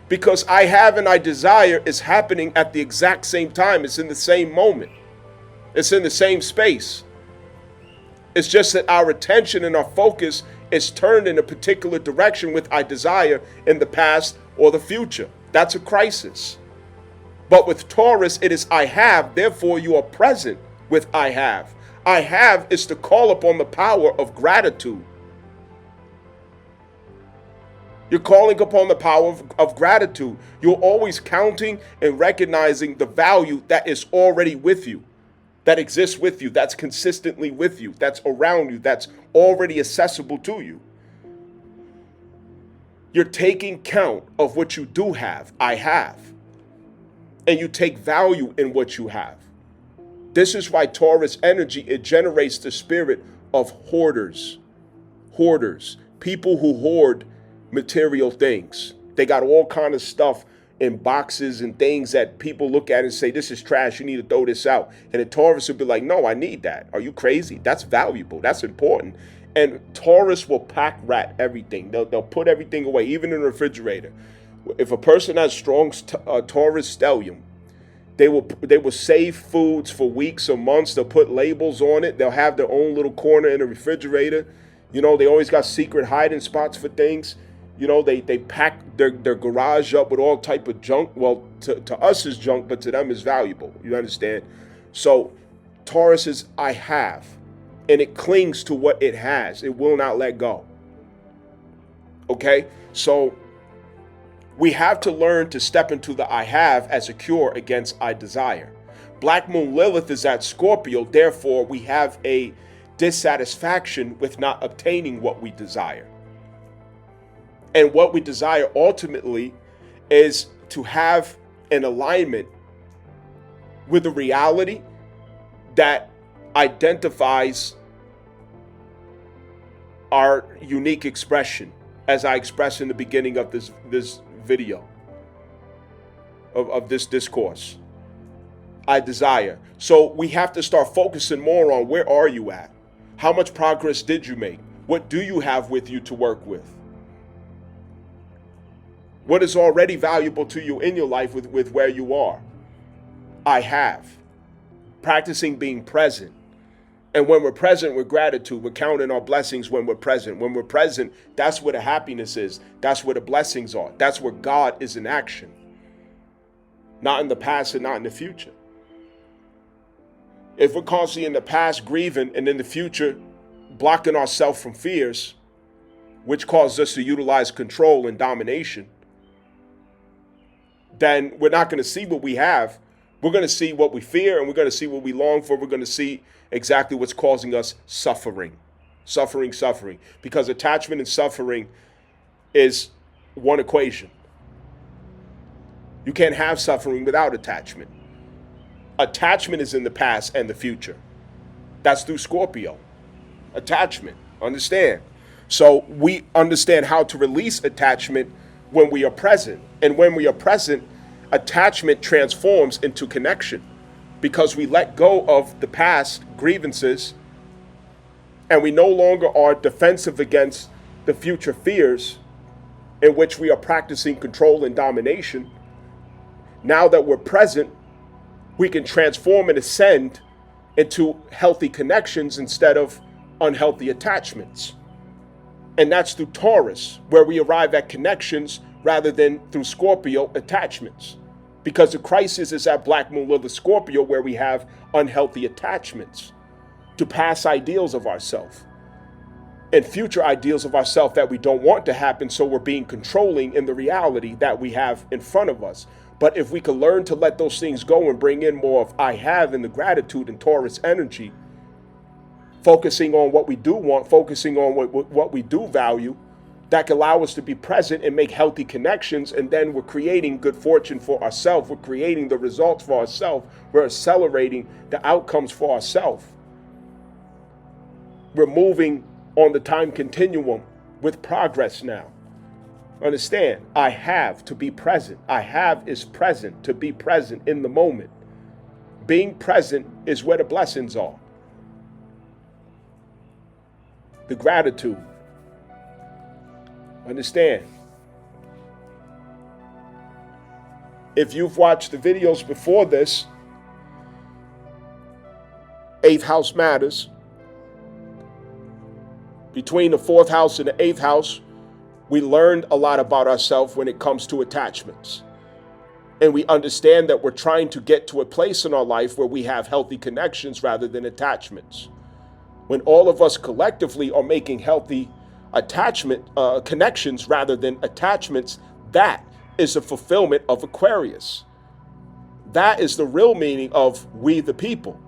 Because I have and I desire is happening at the exact same time. It's in the same moment. It's in the same space. It's just that our attention and our focus is turned in a particular direction with I desire in the past or the future. That's a crisis. But with Taurus, it is I have, therefore you are present with I have. I have is to call upon the power of gratitude. You're calling upon the power of gratitude. You're always counting and recognizing the value that is already with you, that exists with you, that's consistently with you, that's around you, that's already accessible to you. You're taking count of what you do have. I have. And you take value in what you have. This is why Taurus energy, it generates the spirit of hoarders. Hoarders. People who hoard material things. They got all kind of stuff in boxes and things that people look at and say, this is trash, you need to throw this out. And the Taurus will be like, no, I need that. Are you crazy? That's valuable. That's important. And Taurus will pack rat everything. They'll put everything away, even in the refrigerator. If a person has strong Taurus stellium, they will save foods for weeks or months. They'll put labels on it. They'll have their own little corner in the refrigerator. You know, they always got secret hiding spots for things. You know, they pack their garage up with all type of junk. Well, to us is junk, but to them is valuable. You understand? So Taurus is I have, and it clings to what it has. It will not let go. Okay? So we have to learn to step into the I have as a cure against I desire. Black Moon Lilith is at Scorpio. Therefore, we have a dissatisfaction with not obtaining what we desire. And what we desire ultimately is to have an alignment with a reality that identifies our unique expression, as I expressed in the beginning of this video, of this discourse. I desire. So we have to start focusing more on where are you at? How much progress did you make? What do you have with you to work with? What is already valuable to you in your life with where you are? I have. Practicing being present. And when we're present with gratitude, we're counting our blessings when we're present. When we're present, that's where the happiness is. That's where the blessings are. That's where God is in action. Not in the past and not in the future. If we're constantly in the past grieving and in the future blocking ourselves from fears, which causes us to utilize control and domination, then we're not going to see what we have. We're going to see what we fear, and we're going to see what we long for. We're going to see exactly what's causing us suffering. Suffering. Because attachment and suffering is one equation. You can't have suffering without attachment. Attachment is in the past and the future. That's through Scorpio. Attachment. Understand? So we understand how to release attachment when we are present. And when we are present, attachment transforms into connection because we let go of the past grievances and we no longer are defensive against the future fears in which we are practicing control and domination. Now that we're present, we can transform and ascend into healthy connections instead of unhealthy attachments. And that's through Taurus, where we arrive at connections rather than through Scorpio attachments. Because the crisis is at Black Moon Lilith Scorpio, where we have unhealthy attachments to past ideals of ourselves and future ideals of ourselves that we don't want to happen. So we're being controlling in the reality that we have in front of us. But if we could learn to let those things go and bring in more of I have and the gratitude and Taurus energy, focusing on what we do want, focusing on what we do value, that can allow us to be present and make healthy connections. And then we're creating good fortune for ourselves. We're creating the results for ourselves. We're accelerating the outcomes for ourselves. We're moving on the time continuum with progress now. Understand, I have to be present. I have is present, to be present in the moment. Being present is where the blessings are. The gratitude. Understand, if you've watched the videos before this, 8th house matters. Between the 4th house and the 8th house, we learned a lot about ourselves when it comes to attachments. And we understand that we're trying to get to a place in our life where we have healthy connections rather than attachments. When all of us collectively are making healthy connections rather than attachments, that is the fulfillment of Aquarius. That is the real meaning of we the people.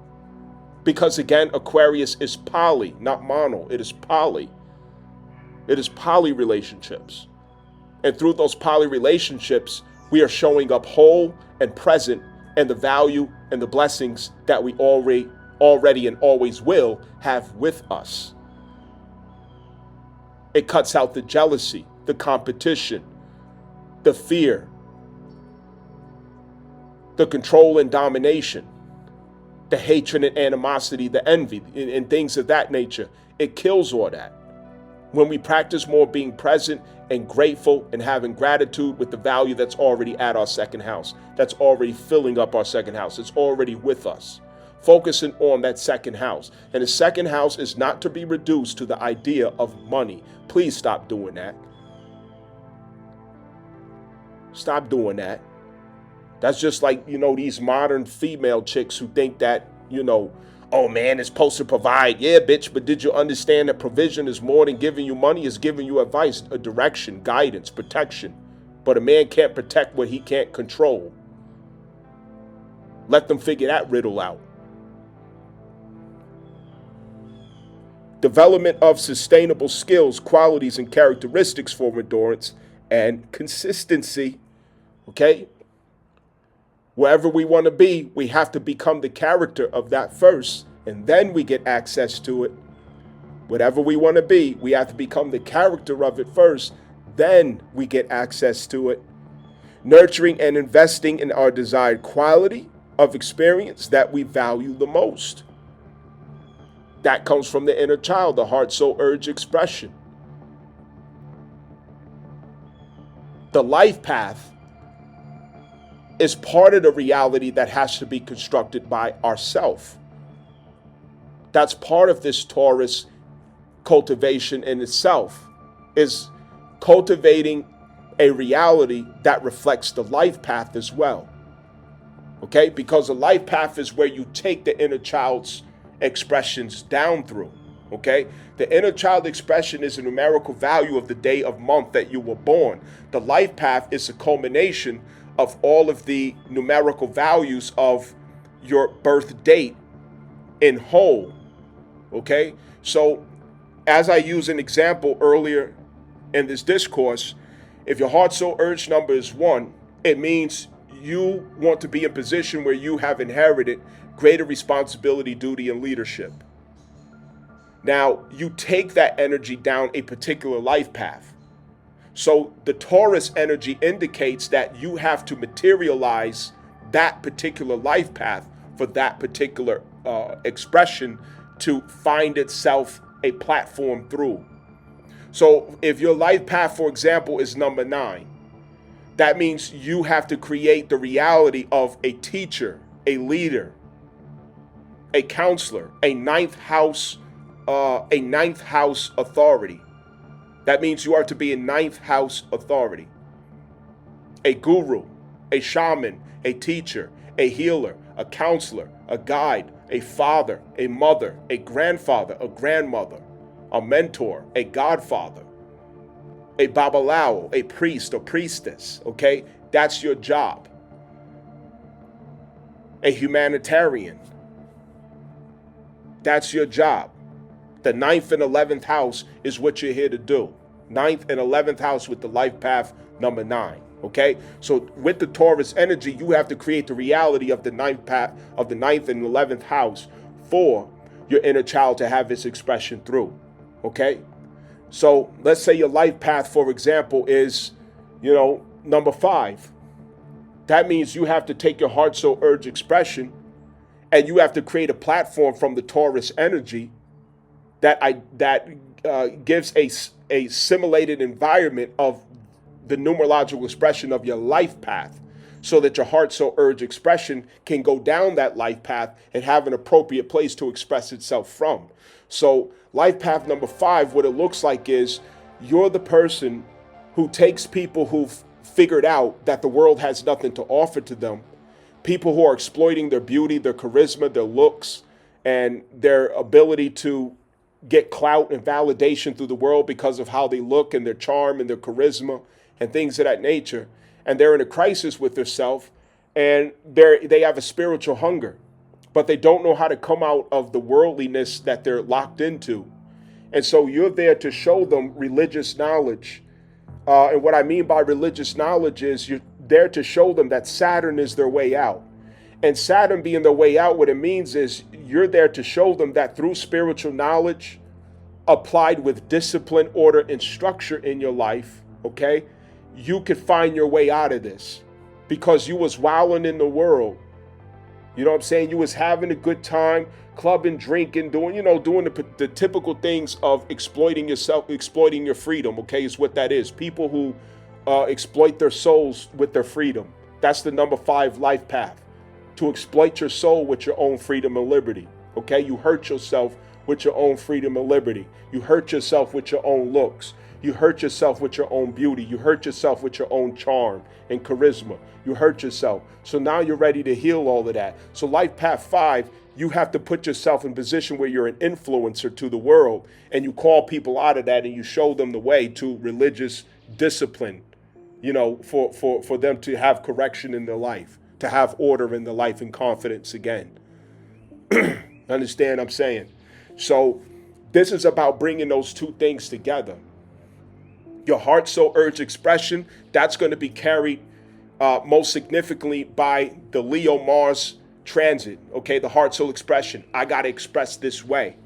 Because again, Aquarius is poly, not mono. It is poly. It is poly relationships. And through those poly relationships, we are showing up whole and present and the value and the blessings that we already and always will have with us. It cuts out the jealousy, the competition, the fear, the control and domination, the hatred and animosity, the envy, and things of that nature. It kills all that. When we practice more being present and grateful and having gratitude with the value that's already at our second house, that's already filling up our second house, it's already with us. Focusing on that second house. And the second house is not to be reduced to the idea of money. Please stop doing that. Stop doing that. That's just like, these modern female chicks who think that, oh man, it's supposed to provide. Yeah, bitch, but did you understand that provision is more than giving you money? It's giving you advice, a direction, guidance, protection. But a man can't protect what he can't control. Let them figure that riddle out. Development of sustainable skills, qualities, and characteristics for endurance and consistency. Okay? Wherever we want to be, we have to become the character of that first, and then we get access to it. Whatever we want to be, we have to become the character of it first, then we get access to it. Nurturing and investing in our desired quality of experience that we value the most. That comes from the inner child, the heart, soul, urge expression. The life path is part of the reality that has to be constructed by ourself. That's part of this Taurus cultivation in itself, is cultivating a reality that reflects the life path as well. Okay? Because the life path is where you take the inner child's expressions down through. Okay? The inner child expression is a numerical value of the day of month that you were born. The life path is a culmination of all of the numerical values of your birth date in whole. Okay? So, as I use an example earlier in this discourse, if your heart soul urge number is 1, it means you want to be in position where you have inherited greater responsibility, duty, and leadership. Now, you take that energy down a particular life path. So the Taurus energy indicates that you have to materialize that particular life path for that particular expression to find itself a platform through. So if your life path, for example, is number 9, that means you have to create the reality of a teacher, a leader, a counselor, a ninth house authority. That means you are to be a ninth house authority, a guru, a shaman, a teacher, a healer, a counselor, a guide, a father, a mother, a grandfather, a grandmother, a mentor, a godfather, a babalao, a priest or priestess. Okay, that's your job. A humanitarian. That's your job. The 9th and 11th house is what you're here to do. 9th and 11th house with the life path number 9. Okay? So with the Taurus energy, you have to create the reality of the 9th path of the 9th and 11th house for your inner child to have its expression through. Okay? So let's say your life path, for example, is, number 5. That means you have to take your heart, soul, urge expression, and you have to create a platform from the Taurus energy that gives a simulated environment of the numerological expression of your life path, so that your heart, soul, urge expression can go down that life path and have an appropriate place to express itself from. So life path number 5, what it looks like is you're the person who takes people who've figured out that the world has nothing to offer to them, people who are exploiting their beauty, their charisma, their looks, and their ability to get clout and validation through the world because of how they look and their charm and their charisma and things of that nature. And they're in a crisis with themselves, and they have a spiritual hunger, but they don't know how to come out of the worldliness that they're locked into. And so you're there to show them religious knowledge. And what I mean by religious knowledge is you're there to show them that Saturn is their way out. And Saturn being their way out, what it means is you're there to show them that through spiritual knowledge applied with discipline, order, and structure in your life, okay, you could find your way out of this, because you was wilding in the world. You know what I'm saying? You was having a good time, clubbing, drinking, doing the typical things of exploiting yourself, exploiting your freedom, okay, is what that is. People who exploit their souls with their freedom. That's the number 5 life path. To exploit your soul with your own freedom and liberty, okay? You hurt yourself with your own freedom and liberty. You hurt yourself with your own looks. You hurt yourself with your own beauty. You hurt yourself with your own charm and charisma. You hurt yourself. So now you're ready to heal all of that. So life path 5, you have to put yourself in a position where you're an influencer to the world, and you call people out of that and you show them the way to religious discipline, for them to have correction in their life, to have order in their life and confidence again. Understand what I'm saying? So this is about bringing those two things together. Your heart, soul, urge, expression, that's going to be carried most significantly by the Leo Mars transit, okay? The heart, soul, expression. I got to express this way.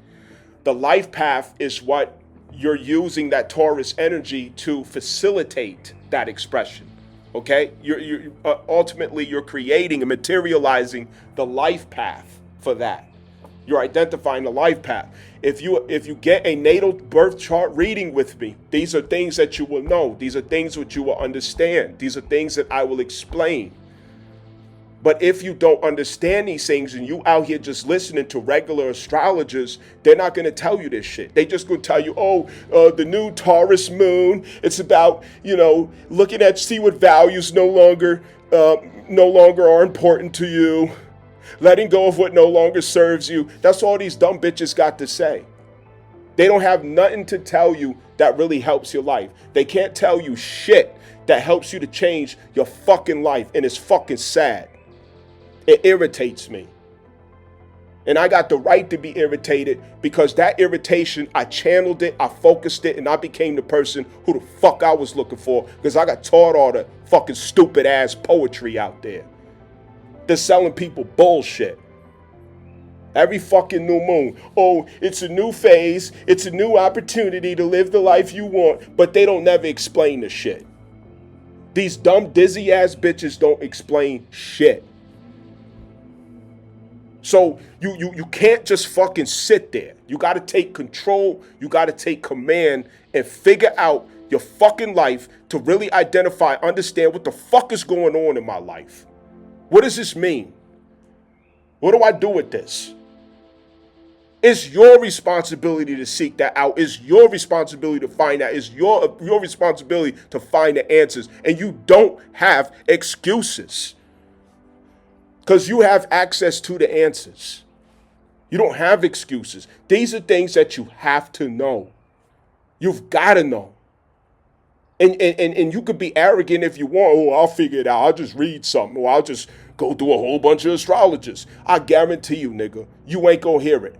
The life path is what you're using that Taurus energy to facilitate that expression, okay? You're ultimately, you're creating and materializing the life path for that. You're identifying the life path. If you get a natal birth chart reading with me, these are things that you will know. These are things which you will understand. These are things that I will explain. But if you don't understand these things and you out here just listening to regular astrologers, they're not going to tell you this shit. They just going to tell you, the new Taurus moon, it's about, looking at, see what values no longer are important to you. Letting go of what no longer serves you. That's all these dumb bitches got to say. They don't have nothing to tell you that really helps your life. They can't tell you shit that helps you to change your fucking life. And it's fucking sad. It irritates me. And I got the right to be irritated, because that irritation, I channeled it, I focused it, and I became the person who the fuck I was looking for, because I got taught all the fucking stupid ass poetry out there. They're selling people bullshit. Every fucking new moon. Oh, it's a new phase. It's a new opportunity to live the life you want. But they don't never explain the shit. These dumb, dizzy ass bitches don't explain shit. So you can't just fucking sit there. You got to take control. You got to take command and figure out your fucking life to really identify, understand what the fuck is going on in my life. What does this mean? What do I do with this? It's your responsibility to seek that out. It's your responsibility to find out. It's your responsibility to find the answers. And you don't have excuses, because you have access to the answers. You don't have excuses. These are things that you have to know. You've got to know. And you could be arrogant if you want. Oh, I'll figure it out. I'll just read something. Or I'll just go through a whole bunch of astrologers. I guarantee you, nigga, you ain't gonna hear it.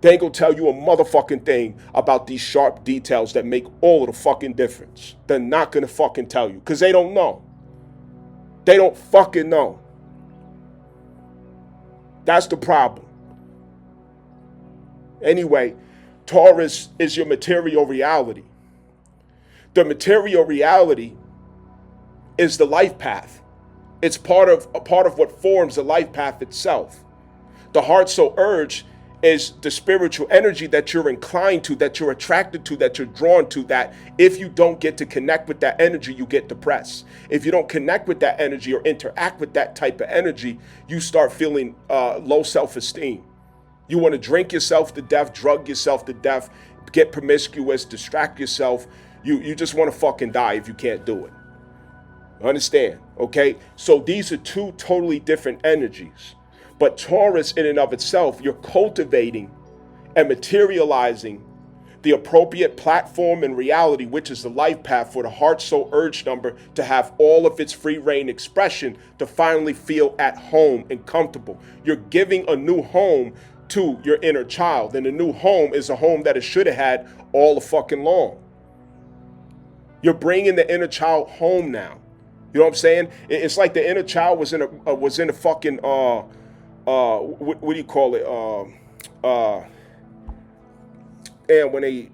They ain't gonna tell you a motherfucking thing about these sharp details that make all of the fucking difference. They're not gonna fucking tell you, because they don't know. They don't fucking know. That's the problem. Anyway, Taurus is your material reality. The material reality is the life path. It's part of what forms the life path itself. The heart, soul, urge is the spiritual energy that you're inclined to, that you're attracted to, that you're drawn to, that if you don't get to connect with that energy, you get depressed. If you don't connect with that energy or interact with that type of energy, you start feeling low self-esteem. You want to drink yourself to death, drug yourself to death, get promiscuous, distract yourself. You just want to fucking die if you can't do it. Understand? Okay? So these are two totally different energies. But Taurus in and of itself, you're cultivating and materializing the appropriate platform and reality, which is the life path for the heart soul urge number to have all of its free reign expression, to finally feel at home and comfortable. You're giving a new home to your inner child, and the new home is a home that it should have had all the fucking long. You're bringing the inner child home now. You know what I'm saying? It's like the inner child was in a fucking what do you call it? And when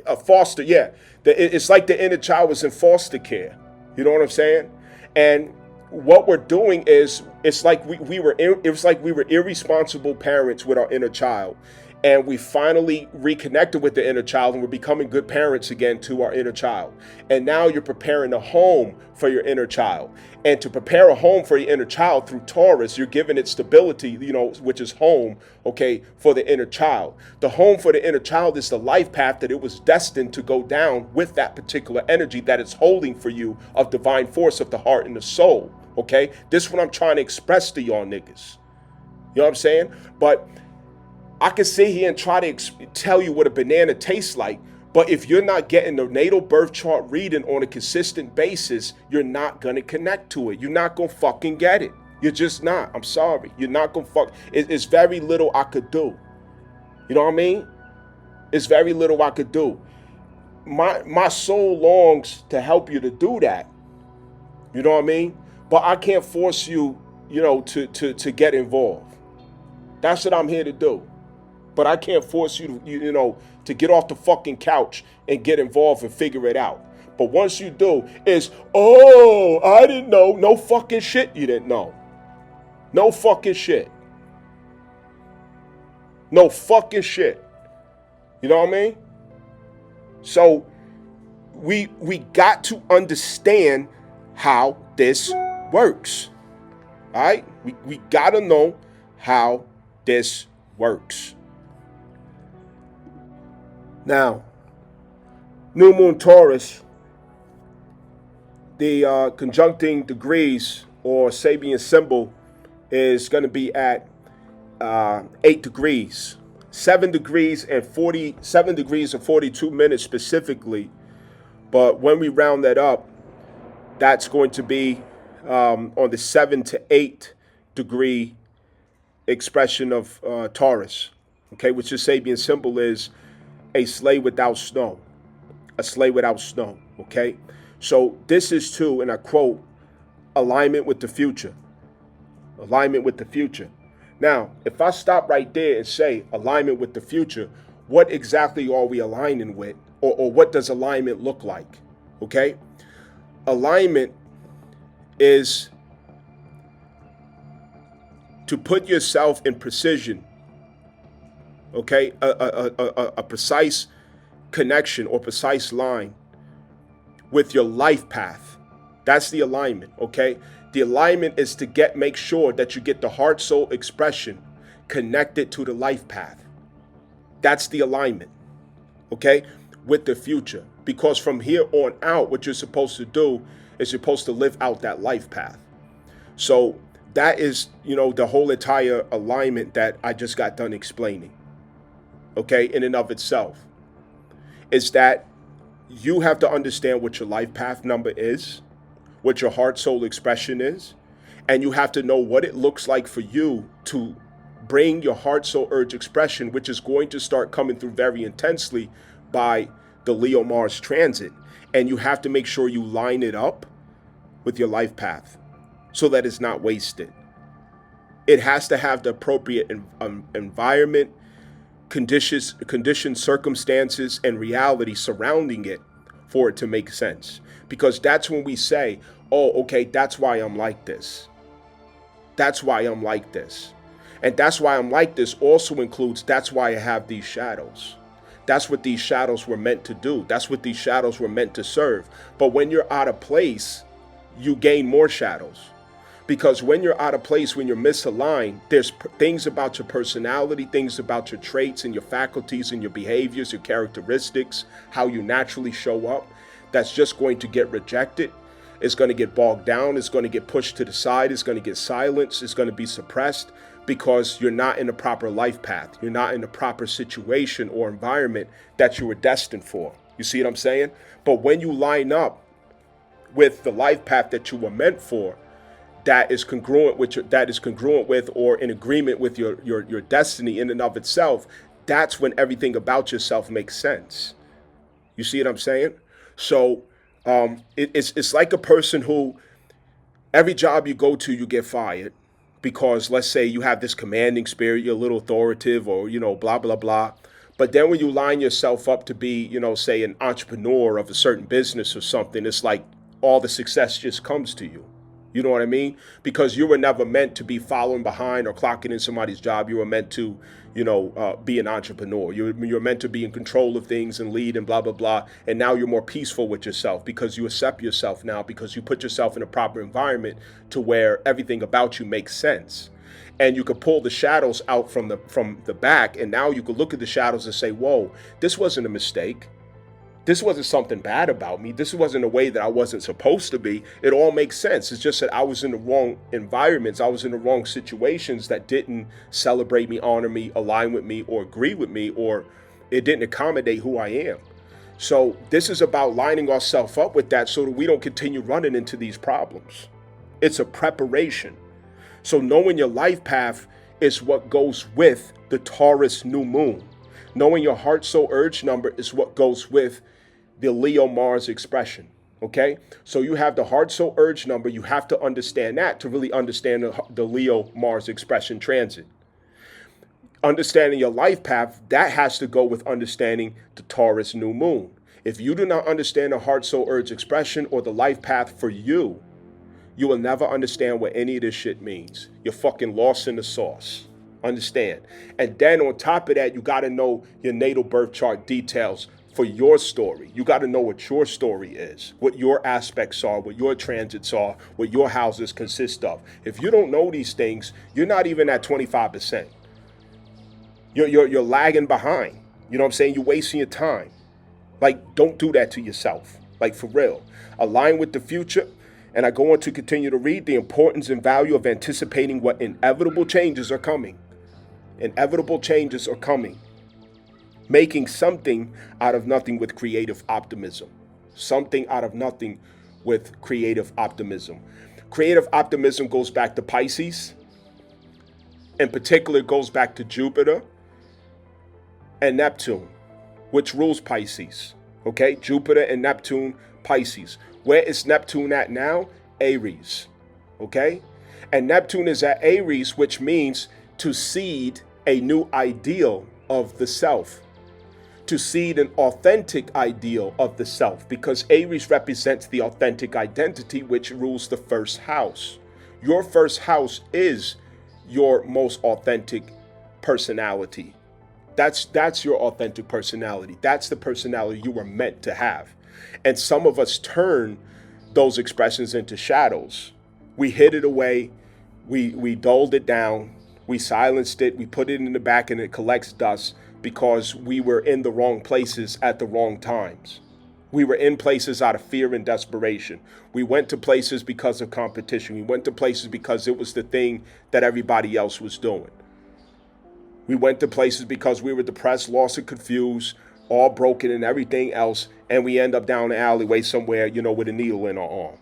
a foster, yeah, it's like the inner child was in foster care. You know what I'm saying? And what we're doing is, it's like we were irresponsible parents with our inner child, and we finally reconnected with the inner child, and we're becoming good parents again to our inner child. And now you're preparing a home for your inner child. And to prepare a home for your inner child through Taurus, you're giving it stability, you know, which is home, okay, for the inner child. The home for the inner child is the life path that it was destined to go down with that particular energy that it's holding for you of divine force of the heart and the soul, okay? This is what I'm trying to express to y'all niggas. You know what I'm saying? But I can sit here and try to tell you what a banana tastes like, but if you're not getting the natal birth chart reading on a consistent basis, you're not going to connect to it. You're not going to fucking get it. You're just not. I'm sorry. You're not going to fuck. It's very little I could do. You know what I mean? It's very little I could do. My soul longs to help you to do that. You know what I mean? But I can't force you, you know, to get involved. That's what I'm here to do. But I can't force you to, you know, to get off the fucking couch and get involved and figure it out. But once you do, it's, oh, I didn't know. No fucking shit you didn't know. No fucking shit. No fucking shit. You know what I mean? So we got to understand how this works. All right? We got to know how this works. Now, New Moon Taurus, the conjuncting degrees or Sabian symbol is going to be at 8 degrees, 7 degrees and 42 minutes specifically. But when we round that up, that's going to be on the 7 to 8 degree expression of Taurus, okay, which the Sabian symbol is a sleigh without snow, a sleigh without snow, okay? So this is too, and I quote, alignment with the future, alignment with the future. Now, if I stop right there and say alignment with the future, what exactly are we aligning with, or what does alignment look like, okay? Alignment is to put yourself in precision, okay, a precise connection or precise line with your life path. That's the alignment, okay? The alignment is to make sure that you get the heart soul expression connected to the life path. That's the alignment, okay, with the future. Because from here on out, what you're supposed to do is you're supposed to live out that life path. So that is, you know, the whole entire alignment that I just got done explaining. Okay, in and of itself, is that you have to understand what your life path number is, what your heart soul expression is, and you have to know what it looks like for you to bring your heart soul urge expression, which is going to start coming through very intensely by the Leo Mars transit. And you have to make sure you line it up with your life path so that it's not wasted. It has to have the appropriate environment, conditions, circumstances, and reality surrounding it for it to make sense. Because that's when we say, oh, okay, that's why I'm like this. That's why I'm like this. And that's why I'm like this also includes, that's why I have these shadows. That's what these shadows were meant to do. That's what these shadows were meant to serve. But when you're out of place, you gain more shadows. Because when you're out of place, when you're misaligned, there's things about your personality, things about your traits and your faculties and your behaviors, your characteristics, how you naturally show up, that's just going to get rejected. It's going to get bogged down. It's going to get pushed to the side. It's going to get silenced. It's going to be suppressed because you're not in the proper life path. You're not in the proper situation or environment that you were destined for. You see what I'm saying? But when you line up with the life path that you were meant for, that is congruent with or in agreement with your destiny in and of itself, that's when everything about yourself makes sense. You see what I'm saying? So it's like a person who, every job you go to, you get fired because, let's say, you have this commanding spirit, you're a little authoritative, or, blah, blah, blah. But then when you line yourself up to be, say, an entrepreneur of a certain business or something, it's like all the success just comes to you. You know what I mean? Because you were never meant to be following behind or clocking in somebody's job. You were meant to, be an entrepreneur. You're meant to be in control of things and lead and blah, blah, blah. And now you're more peaceful with yourself because you accept yourself now, because you put yourself in a proper environment to where everything about you makes sense. And you could pull the shadows out from the back. And now you could look at the shadows and say, whoa, this wasn't a mistake. This wasn't something bad about me. This wasn't a way that I wasn't supposed to be. It all makes sense. It's just that I was in the wrong environments. I was in the wrong situations that didn't celebrate me, honor me, align with me, or agree with me, or it didn't accommodate who I am. So this is about lining ourselves up with that so that we don't continue running into these problems. It's a preparation. So knowing your life path is what goes with the Taurus new moon. Knowing your heart soul urge number is what goes with the Leo Mars expression. Okay, so you have the heart soul urge number. You have to understand that to really understand the Leo Mars expression transit. Understanding your life path, that has to go with understanding the Taurus new moon. If you do not understand the heart soul urge expression or the life path for you, you will never understand what any of this shit means. You're fucking lost in the sauce. Understand? And then on top of that, you got to know your natal birth chart details for your story. You got to know what your story is, what your aspects are, what your transits are, what your houses consist of. If you don't know these things, you're not even at 25%. You're lagging behind. You know what I'm saying? You're wasting your time. Like, don't do that to yourself. Like, for real. Align with the future. And I go on to continue to read the importance and value of anticipating what inevitable changes are coming. Inevitable changes are coming. Making something out of nothing with creative optimism. Something out of nothing with creative optimism. Creative optimism goes back to Pisces. In particular, it goes back to Jupiter and Neptune, which rules Pisces. Okay, Jupiter and Neptune, Pisces. Where is Neptune at now? Aries. Okay? And Neptune is at Aries, which means to seed a new ideal of the self. To seed an authentic ideal of the self, because Aries represents the authentic identity which rules the first house. Your first house is your most authentic personality. That's your authentic personality. That's the personality you were meant to have. And some of us turn those expressions into shadows. We hid it away. We dulled it down. We silenced it. We put it in the back and it collects dust because we were in the wrong places at the wrong times. We were in places out of fear and desperation. We went to places because of competition. We went to places because it was the thing that everybody else was doing. We went to places because we were depressed, lost and confused, all broken and everything else, and we end up down the alleyway somewhere, with a needle in our arm.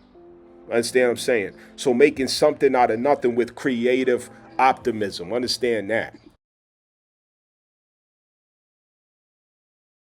Understand what I'm saying? So making something out of nothing with creative optimism. Understand that.